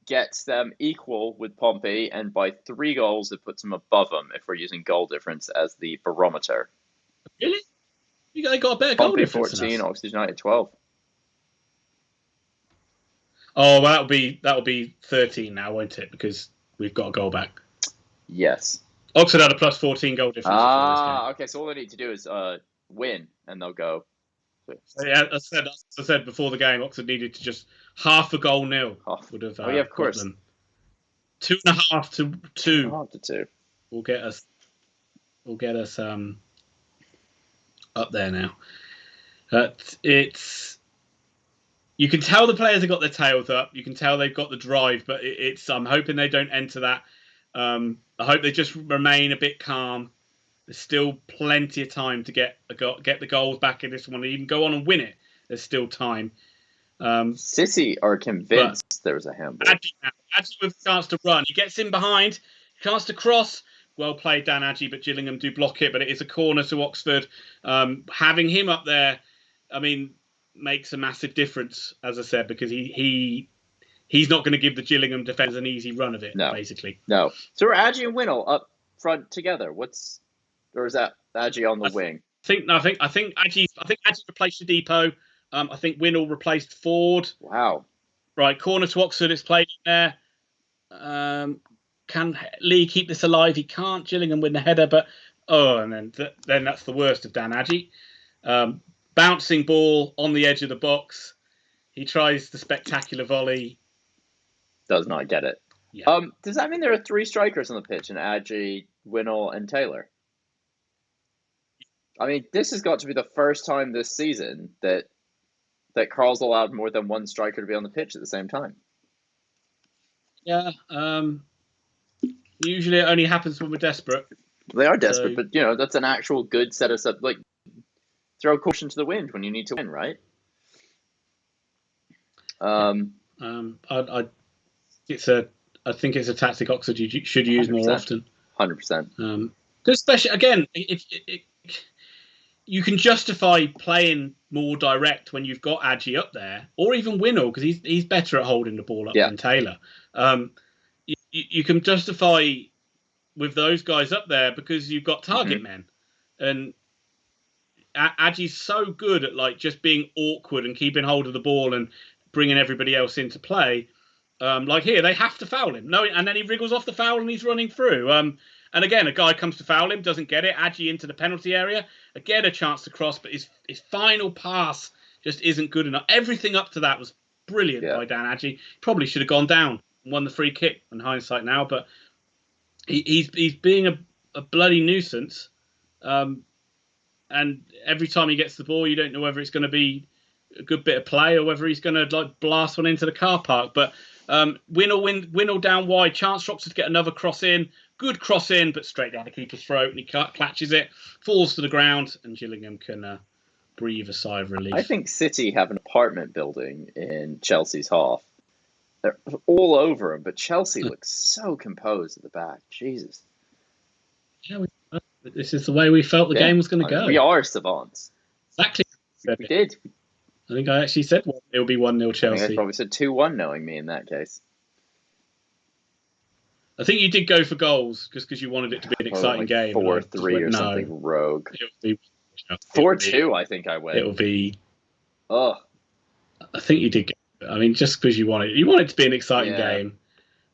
gets them equal with Pompey, and by 3 goals it puts them above them if we're using goal difference as the barometer. Really? They got a better goal difference. 14, Oxford United 12. Oh, well, that'll be 13 now, won't it? Because we've got a goal back. Yes. Oxford had a plus 14 goal difference. Okay. So all they need to do is win, and they'll go. So, yeah, as I said before the game, Oxford needed to just half a goal nil. Would have. Of course. Them. 2.5 to 2. 2.5 to 2. Will get us up there now. You can tell the players have got their tails up. You can tell they've got the drive, but I'm hoping they don't enter that. I hope they just remain a bit calm. There's still plenty of time to get the goals back in this one, and even go on and win it. There's still time. City are convinced there was a handball. Adji with a chance to run. He gets in behind, chance to cross. Well played, Dan Adji, but Gillingham do block it. But it is a corner to Oxford. Having him up there, makes a massive difference, as I said, because he's not going to give the Gillingham defenders an easy run of it. Basically. No. So are Adji and Winnell up front together? Or is that Adji on the wing? I think Adji replaced Depot. I think Winnell replaced Ford. Wow. Right, corner to Oxford. It's played in there. Can Lee keep this alive? He can't. Gillingham win the header, but and then that's the worst of Dan Adji. Bouncing ball on the edge of the box. He tries the spectacular volley. Does not get it. Yeah. Does that mean there are 3 strikers on the pitch in Adji, Winnell, and Taylor? I mean, this has got to be the first time this season that Carl's allowed more than 1 striker to be on the pitch at the same time. Yeah. Usually it only happens when we're desperate. They are desperate, but that's an actual good set us up. Like, throw caution to the wind when you need to win, right? I think it's a tactic Oxford you should use 100%. More often. 100%. Especially again, you can justify playing more direct when you've got Adji up there, or even Winnell, because he's better at holding the ball up than Taylor. You can justify with those guys up there because you've got target men, and Adji's so good at just being awkward and keeping hold of the ball and bringing everybody else into play. Like here, they have to foul him. No, and then he wriggles off the foul and he's running through. And again, a guy comes to foul him, doesn't get it. Adji into the penalty area. Again, a chance to cross, but his final pass just isn't good enough. Everything up to that was brilliant by Dan Adji. Probably should have gone down and won the free kick in hindsight now, but he's being a bloody nuisance. And every time he gets the ball, you don't know whether it's going to be a good bit of play or whether he's going to blast one into the car park. But Winnell down wide, chance for Oxford to get another cross in. Good cross in, but straight down the keeper's throat, and he catches it, falls to the ground, and Gillingham can breathe a sigh of relief. I think City have an apartment building in Chelsea's half. They're all over him, but Chelsea looks so composed at the back. Jesus. Yeah, this is the way we felt the game was going to go. We are savants. Exactly. We did. I think I actually said it will be 1-0 Chelsea. I think I probably said 2-1 knowing me in that case. I think you did go for goals just because you wanted it to be an exciting game. 4-3 or something rogue. 4-2 I think I went. It'll be... Oh. I think you did. I mean, just because you want it to be an exciting game.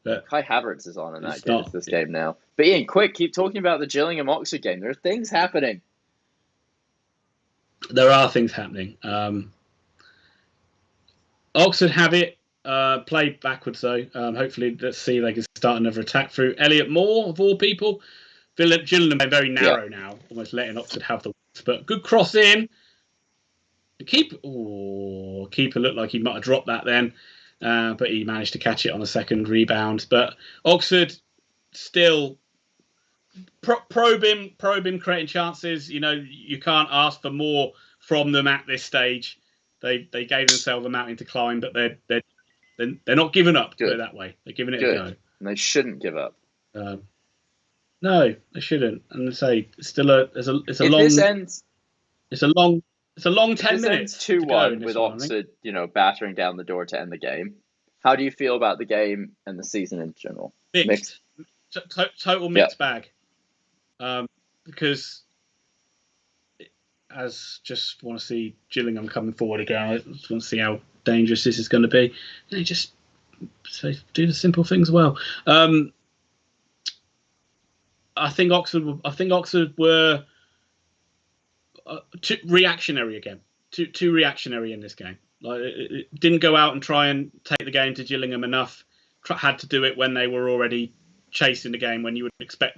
But Kai Havertz is on in this game now. But Ian, quick, keep talking about the Gillingham Oxford game. There are things happening. There are things happening. Oxford have it. Played backwards though. Hopefully, let's see they can start another attack through Elliot Moore of all people. Gillingham are very narrow now, almost letting Oxford have the width. But good cross in. The keeper looked like he might have dropped that then, but he managed to catch it on a second rebound. But Oxford still probing, creating chances. You can't ask for more from them at this stage. They gave themselves a mountain to climb, but they're not giving up. Put it that way. They're giving it a go. And they shouldn't give up. No, they shouldn't. And say it's still it's a if long. This ends, it's a long 10 minutes. 2-1 with Oxford, battering down the door to end the game. How do you feel about the game and the season in general? Mixed. Total mixed bag. Because just want to see Gillingham coming forward again. I just want to see how dangerous this is going to be. Just do the simple things well. I think Oxford were too reactionary again. Too reactionary in this game. Like it didn't go out and try and take the game to Gillingham enough. Had to do it when they were already chasing the game. When you would expect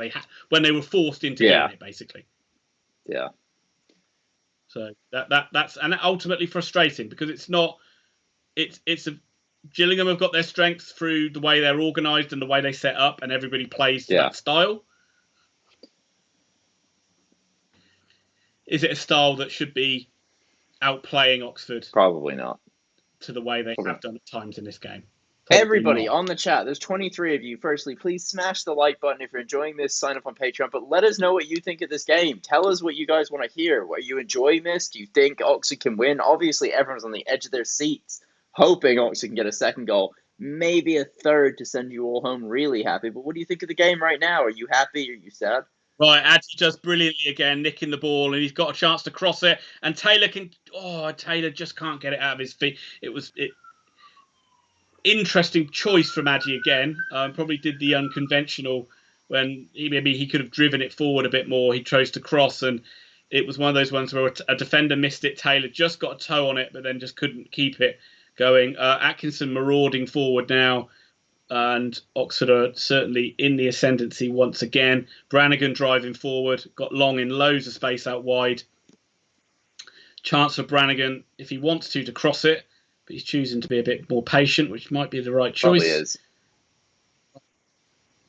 when they were forced into getting it, basically. Yeah. So that's and ultimately frustrating because it's Gillingham have got their strengths through the way they're organised and the way they set up, and everybody plays to that style. Is it a style that should be outplaying Oxford? Probably not. To the way they have done at times in this game. Everybody on the chat, there's 23 of you. Firstly, please smash the like button if you're enjoying this. Sign up on Patreon, but let us know what you think of this game. Tell us what you guys want to hear. Are you enjoying this? Do you think Oxford can win? Obviously, everyone's on the edge of their seats, hoping Oxford can get a second goal, maybe a third to send you all home really happy. But what do you think of the game right now? Are you happy? Are you sad? Right, Adji does brilliantly again, nicking the ball, and he's got a chance to cross it. And Taylor just can't get it out of his feet. Interesting choice from Adji again. Probably did the unconventional when he could have driven it forward a bit more. He chose to cross, and it was one of those ones where a defender missed it. Taylor just got a toe on it, but then just couldn't keep it going. Atkinson marauding forward now. And Oxford are certainly in the ascendancy once again. Brannigan driving forward, got Long in loads of space out wide. Chance for Brannigan, if he wants to cross it, but he's choosing to be a bit more patient, which might be the right choice. Probably is.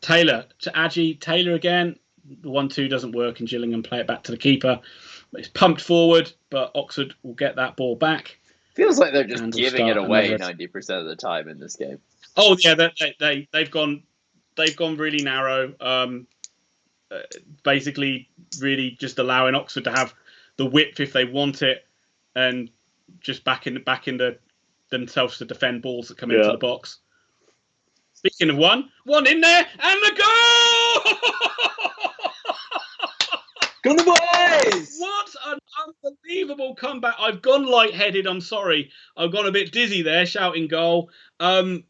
Taylor to Adji. Taylor again. The 1-2 doesn't work, and Gillingham play it back to the keeper. It's pumped forward, but Oxford will get that ball back. Feels like they're just giving it away 90% of the time in this game. Oh yeah, they've gone really narrow. Basically, really just allowing Oxford to have the width if they want it, and just back in themselves to defend balls that come into the box. Speaking of one in there and the goal! Go the boys! What an unbelievable comeback! I've gone lightheaded. I'm sorry. I've gone a bit dizzy there, shouting goal. A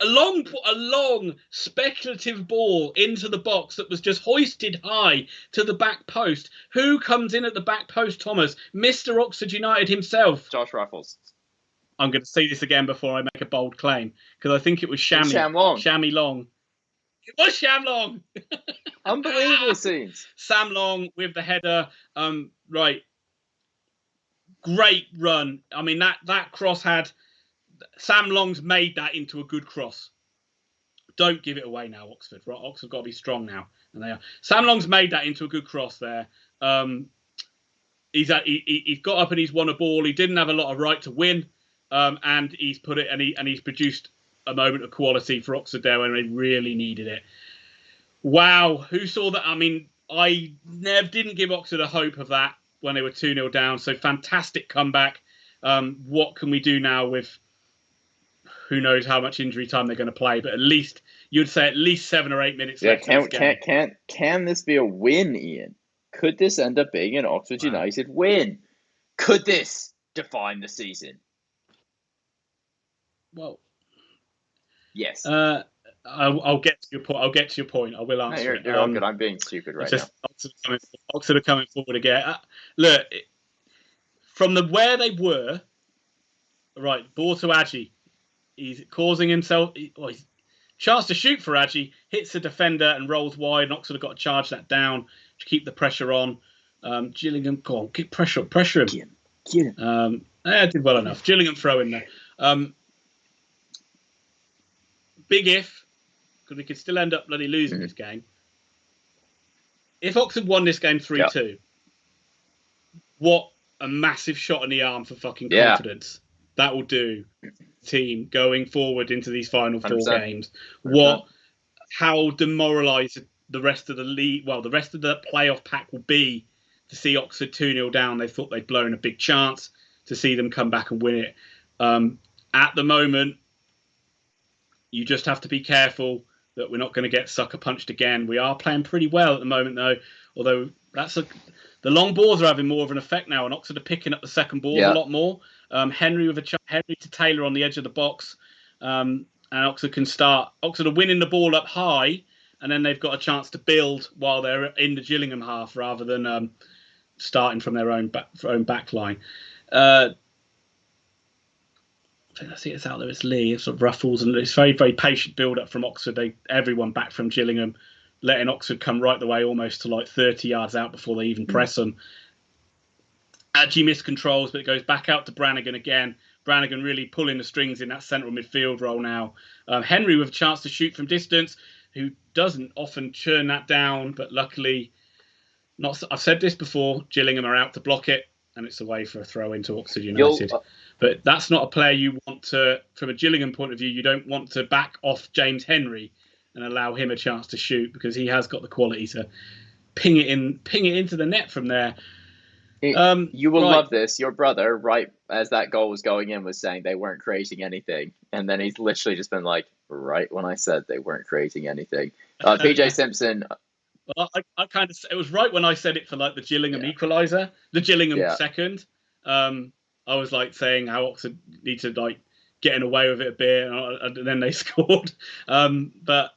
long speculative ball into the box that was just hoisted high to the back post. Who comes in at the back post, Thomas? Mr. Oxford United himself. Josh Ruffles. I'm going to see this again before I make a bold claim, because I think it was Shammy Long. It was Sham Long. Unbelievable scenes. Sam Long with the header. Right. Great run. I mean, that cross had... Sam Long's made that into a good cross. Don't give it away now, Oxford. Right, Oxford got to be strong now, and they are. Sam Long's made that into a good cross there. He's got up and he's won a ball. He didn't have a lot of right to win, and he's put it and he's produced a moment of quality for Oxford there when they really needed it. Wow, who saw that? I mean, I didn't give Oxford a hope of that when they were 2-0 down. So fantastic comeback. What can we do now with? Who knows how much injury time they're going to play, but you'd say at least 7 or 8 minutes left in this game. Can this be a win, Ian? Could this end up being an Oxford United win? Could this define the season? Well, yes. I'll get to your point. I will answer it. You're all good. I'm being stupid right now. Oxford are coming forward again. Look, from where they were, right, ball to Adji. He's causing himself... chance to shoot for Adji, hits the defender and rolls wide, and Oxford have got to charge that down to keep the pressure on. Gillingham, go on, get pressure him. Get him. Did well enough. Gillingham throw in there. Big if, because we could still end up bloody losing this game. If Oxford won this game 3-2, what a massive shot in the arm for fucking Yeah. confidence. That will do. Team going forward into these final 4 100%. games. How demoralised the rest of the league, well, the rest of the playoff pack will be to see Oxford 2-0 down. They thought they'd blown a big chance to see them come back and win it. At the moment, you just have to be careful that we're not going to get sucker punched again. We are playing pretty well at the moment, though, although the long balls are having more of an effect now, and Oxford are picking up the second balls a lot more. Henry to Taylor on the edge of the box, and Oxford can start. Oxford are winning the ball up high, and then they've got a chance to build while they're in the Gillingham half rather than starting from their own back line. I think I see it's out there. It's Lee. It's sort of ruffles, and it's very, very patient build up from Oxford. Everyone back from Gillingham, letting Oxford come right the way almost to like 30 yards out before they even press them. Adji miscontrols, but it goes back out to Brannigan again. Brannigan really pulling the strings in that central midfield role now. Henry with a chance to shoot from distance, who doesn't often churn that down, but luckily, I've said this before, Gillingham are out to block it, and it's away for a throw into Oxford United. But that's not a player you want to, from a Gillingham point of view, you don't want to back off James Henry and allow him a chance to shoot, because he has got the quality to ping it into the net from there. You will love this. Your brother, right as that goal was going in, was saying they weren't creating anything. And then he's literally just been like, right when I said they weren't creating anything. PJ Simpson. Well, I kind of, it was right when I said it for like the Gillingham equaliser, the Gillingham second. I was like saying how Oxford need to like getting away with it a bit, and then they scored. But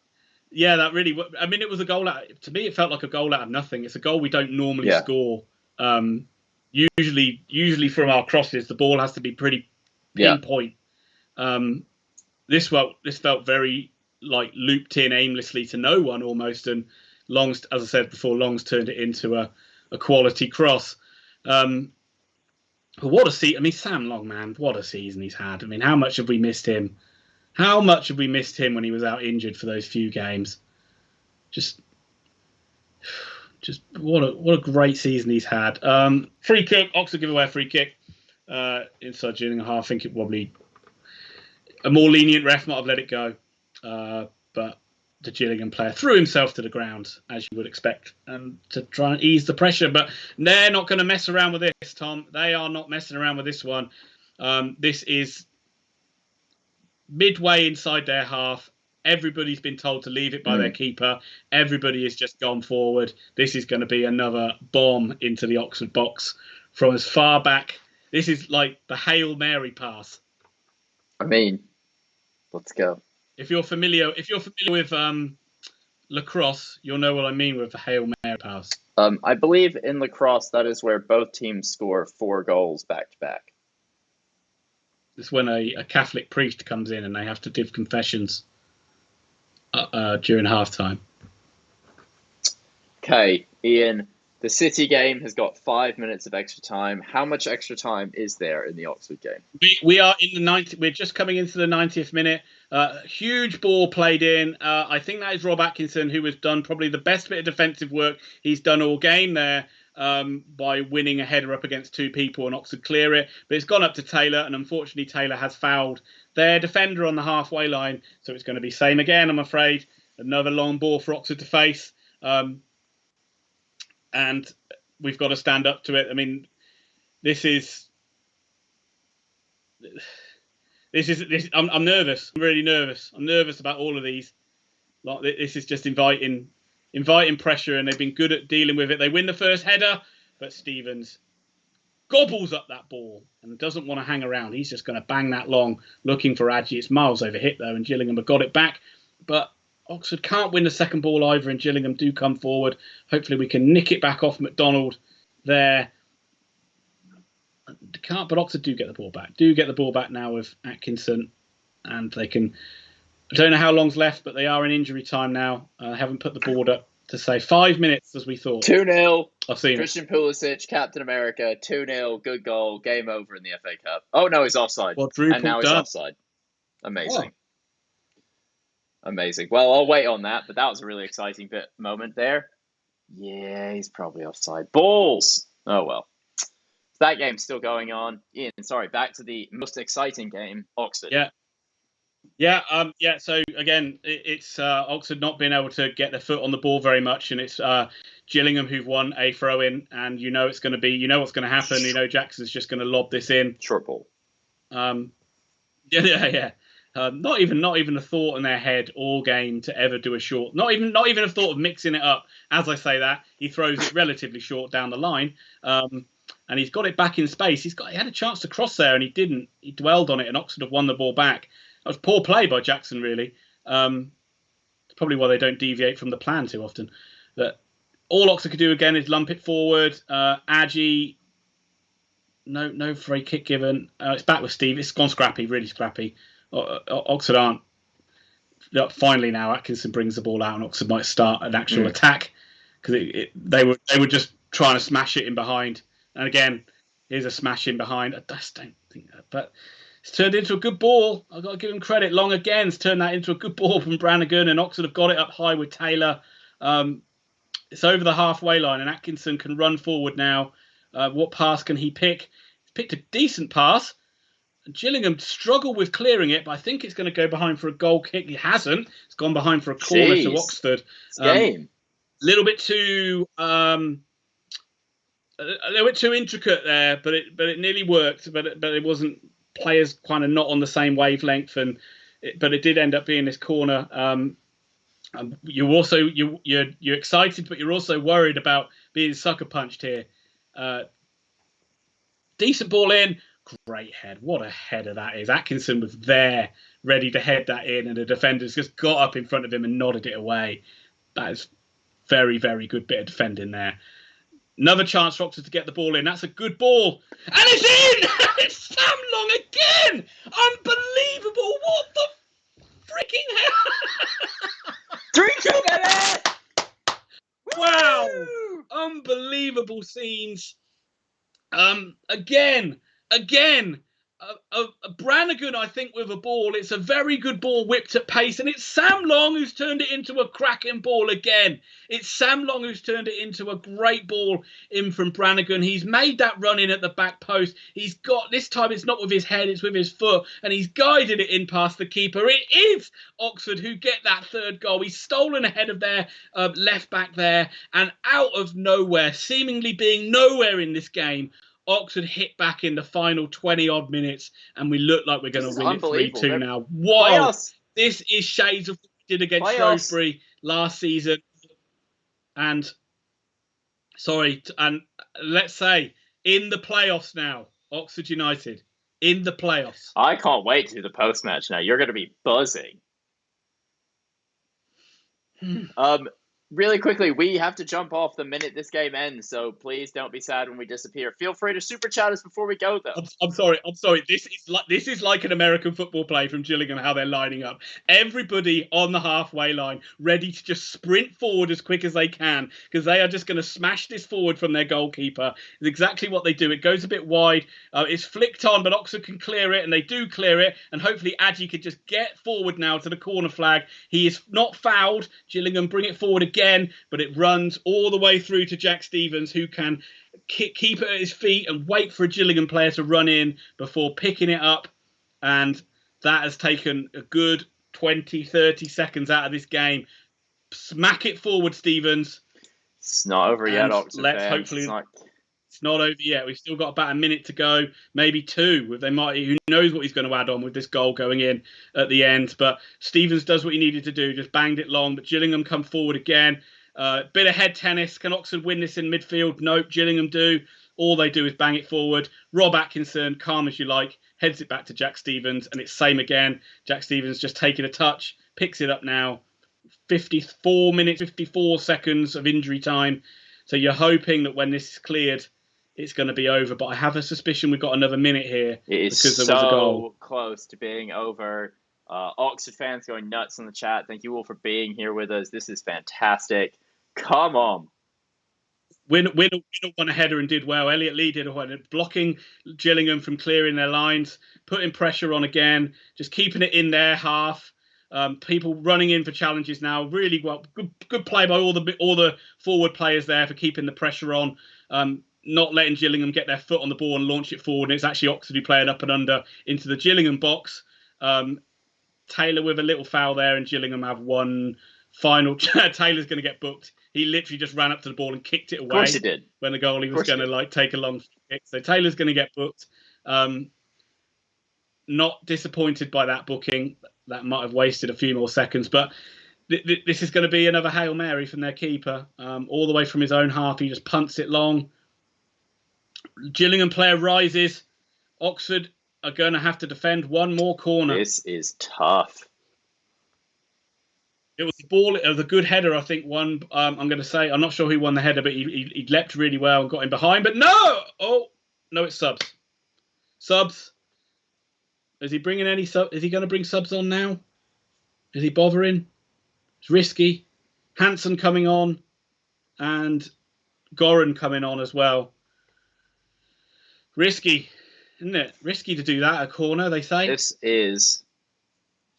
yeah, that really, I mean, it was a goal to me, it felt like a goal out of nothing. It's a goal we don't normally score. Usually from our crosses, the ball has to be pretty pinpoint. This felt very like looped in aimlessly to no one almost, and Long's, as I said before, Long's turned it into a quality cross. But what a season! I mean, Sam Long, man, what a season he's had. I mean, how much have we missed him? How much have we missed him when he was out injured for those few games? Just what a great season he's had. Free kick, Oxford give away a free kick inside Gillingham half. I think it probably a more lenient ref might have let it go, but the Gillingham player threw himself to the ground, as you would expect, and to try and ease the pressure. But they're not going to mess around with this, Tom. They are not messing around with this one. This is midway inside their half. Everybody's been told to leave it by their keeper. Everybody has just gone forward. This is going to be another bomb into the Oxford box from as far back. This is like the Hail Mary pass. I mean, let's go. If you're familiar with lacrosse, you'll know what I mean with the Hail Mary pass. I believe in lacrosse, that is where both teams score 4 goals back to back. It's when a Catholic priest comes in and they have to give confessions during halftime. Okay, Ian, the City game has got 5 minutes of extra time. How much extra time is there in the Oxford game? We are in the 90th. We're just coming into the 90th minute. Huge ball played in. I think that is Rob Atkinson, who has done probably the best bit of defensive work he's done all game there, by winning a header up against 2 people and Oxford clear it. But it's gone up to Taylor, and unfortunately Taylor has fouled their defender on the halfway line. So it's going to be same again, I'm afraid. Another long ball for Oxford to face. And we've got to stand up to it. I mean, this is. I'm nervous. I'm really nervous. I'm nervous about all of these. Like, this is just inviting pressure, and they've been good at dealing with it. They win the first header, but Stevens gobbles up that ball and doesn't want to hang around. He's just going to bang that long, looking for Adji. It's miles over hit though, and Gillingham have got it back. But Oxford can't win the second ball either, and Gillingham do come forward. Hopefully we can nick it back off McDonald there. Can't, but Oxford do get the ball back. Do get the ball back now with Atkinson, and they can. I don't know how long's left, but they are in injury time now. Haven't put the board up to say 5 minutes as we thought. 2-0. I've seen Christian Pulisic, Captain America, 2-0, good goal, game over in the FA Cup. Oh no, he's offside. And now he's offside. Amazing. Oh. Amazing. Well, I'll wait on that, but that was a really exciting moment there. Yeah, he's probably offside. Balls! Oh well. That game's still going on. Ian, sorry, back to the most exciting game, Oxford. Yeah. So again, it's Oxford not being able to get their foot on the ball very much, and it's Gillingham who've won a throw in, and what's going to happen. Jackson's just going to lob this in. Short ball. Yeah. Not even a thought in their head all game to ever do a short. Not even a thought of mixing it up. As I say that, he throws it relatively short down the line, and he's got it back in space. He had a chance to cross there, and he didn't. He dwelled on it, and Oxford have won the ball back. That was poor play by Jackson, really. It's probably why they don't deviate from the plan too often. But all Oxford could do again is lump it forward. Adji, no free kick given. It's back with Steve. It's gone scrappy, really scrappy. Oxford aren't. Finally now Atkinson brings the ball out, and Oxford might start an actual attack, because they were just trying to smash it in behind. And again, here's a smash in behind. I just don't think that, but it's turned into a good ball. I've got to give him credit. Long again's turned that into a good ball from Brannigan, and Oxford have got it up high with Taylor. It's over the halfway line, and Atkinson can run forward now. What pass can he pick? He's picked a decent pass. Gillingham struggle with clearing it, but I think it's going to go behind for a goal kick. He hasn't. It's gone behind for a corner to Oxford. Game. A little bit too intricate there, but it nearly worked. But it wasn't. Players kind of not on the same wavelength, but it did end up being this corner. You're excited, but you're also worried about being sucker punched here. Decent ball in. Great head. What a header that is. Atkinson was there, ready to head that in, and the defenders just got up in front of him and nodded it away. That is very, very good bit of defending there. Another chance for Oxford to get the ball in. That's a good ball. And it's in! It's Sam Long again! Unbelievable. What the freaking hell? 3-2, baby! Wow. Unbelievable scenes. Again, Brannigan, I think, with a ball. It's a very good ball whipped at pace, and it's Sam Long who's turned it into a cracking ball again. It's Sam Long who's turned it into a great ball in from Brannigan. He's made that run in at the back post. He's got, this time it's not with his head, it's with his foot, and he's guided it in past the keeper. It is Oxford who get that third goal. He's stolen ahead of their left back there, and out of nowhere, seemingly being nowhere in this game, Oxford hit back in the final 20-odd minutes, and we look like we're going to win it 3-2 now. Wow, this is shades of what we did against Shrewsbury last season. And let's say, in the playoffs now, Oxford United, in the playoffs. I can't wait to do the post-match now. You're going to be buzzing. Really quickly, we have to jump off the minute this game ends, so please don't be sad when we disappear. Feel free to super chat us before we go, though. I'm sorry. This is like an American football play from Gillingham, how they're lining up. Everybody on the halfway line, ready to just sprint forward as quick as they can, because they are just going to smash this forward from their goalkeeper. It's exactly what they do. It goes a bit wide. It's flicked on, but Oxford can clear it, and they do clear it, and hopefully Adji could just get forward now to the corner flag. He is not fouled. Gillingham bring it forward again, but it runs all the way through to Jack Stevens, who can keep it at his feet and wait for a Gillingham player to run in before picking it up. And that has taken a good 20, 30 seconds out of this game. Smack it forward, Stevens. It's not over yet, Oxford let's fans. hopefully it's not over yet. We've still got about a minute to go, maybe two. They might. Who knows what he's going to add on with this goal going in at the end? But Stevens does what he needed to do, just banged it long. But Gillingham come forward again. Bit of head tennis. Can Oxford win this in midfield? Nope. Gillingham do. All they do is bang it forward. Rob Atkinson, calm as you like, heads it back to Jack Stevens, and it's same again. Jack Stevens just taking a touch, picks it up now. 54 minutes, 54 seconds of injury time. So you're hoping that when this is cleared, it's going to be over, but I have a suspicion we've got another minute here. It is because there was a goal. Close to being over. Oxford fans going nuts in the chat. Thank you all for being here with us. This is fantastic. Come on. Winner won a header and did well. Elliot Lee did a header, blocking Gillingham from clearing their lines, putting pressure on again, just keeping it in their half. People running in for challenges now. Really well. Good play by all the forward players there for keeping the pressure on. not letting Gillingham get their foot on the ball and launch it forward. And it's actually Oxford who play it up and under into the Gillingham box. Taylor with a little foul there, and Gillingham have one final. Taylor's going to get booked. He literally just ran up to the ball and kicked it away. Of course he did. When the goalie was going to take a long kick. So Taylor's going to get booked. Not disappointed by that booking. That might have wasted a few more seconds, but this is going to be another Hail Mary from their keeper. All the way from his own half, he just punts it long. Gillingham player rises. Oxford are going to have to defend one more corner. This is tough. It was the ball. It was a good header, I think. One. I'm going to say. I'm not sure who won the header, but he leapt really well and got in behind. But no! Oh no! It's subs. Subs. Is he bringing any sub? Is he going to bring subs on now? Is he bothering? It's risky. Hansen coming on, and Goran coming on as well. Risky, isn't it? Risky to do that at a corner, they say. This is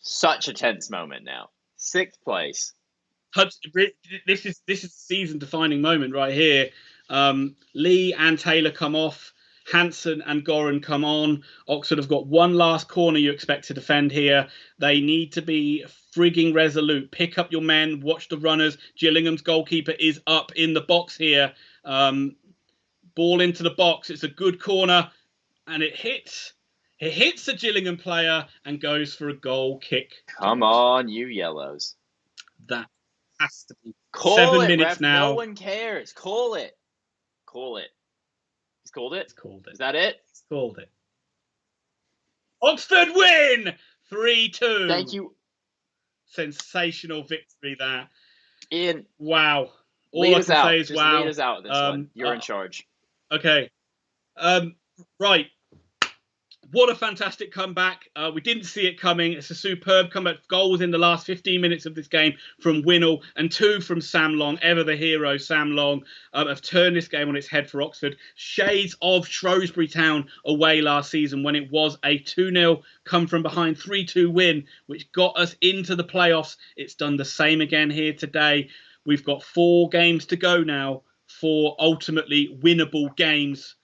such a tense moment now. 6th place. This is a season-defining moment right here. Lee and Taylor come off. Hansen and Goran come on. Oxford have got one last corner you expect to defend here. They need to be frigging resolute. Pick up your men. Watch the runners. Gillingham's goalkeeper is up in the box here. Ball into the box. It's a good corner, and it hits. It hits the Gillingham player and goes for a goal kick. Come on, you yellows. That has to be Call 7 it, minutes ref. now. No one cares. Call it. Call it. He's called it? He's called it. Is that it? He's called it. Oxford win! 3-2. Thank you. Sensational victory there. Ian. Wow. All lead I us can out. say is Just wow. lead us out this one. You're in charge. Okay. Right. What a fantastic comeback. We didn't see it coming. It's a superb comeback. Goal within the last 15 minutes of this game from Winnell and 2 from Sam Long. Ever the hero, Sam Long, have turned this game on its head for Oxford. Shades of Shrewsbury Town away last season when it was a 2-0 come from behind 3-2 win, which got us into the playoffs. It's done the same again here today. We've got 4 games to go now for ultimately winnable games.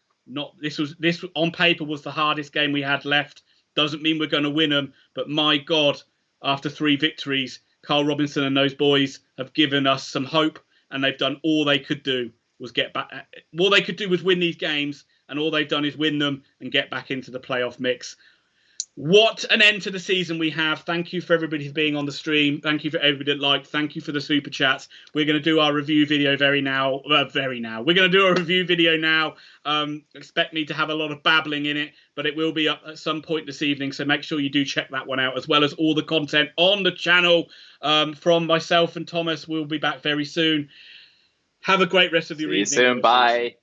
This on paper was the hardest game we had left. Doesn't mean we're going to win them, but my God, after 3 victories, Carl Robinson and those boys have given us some hope, and they've done all they could do was get back. All they could do was win these games, and all they've done is win them and get back into the playoff mix. What an end to the season we have. Thank you for everybody for being on the stream. Thank you for everybody that liked. Thank you for the super chats. We're going to do our review video We're going to do a review video now. Expect me to have a lot of babbling in it, but it will be up at some point this evening. So make sure you do check that one out, as well as all the content on the channel from myself and Thomas. We'll be back very soon. Have a great rest of your evening. See you soon. Bye.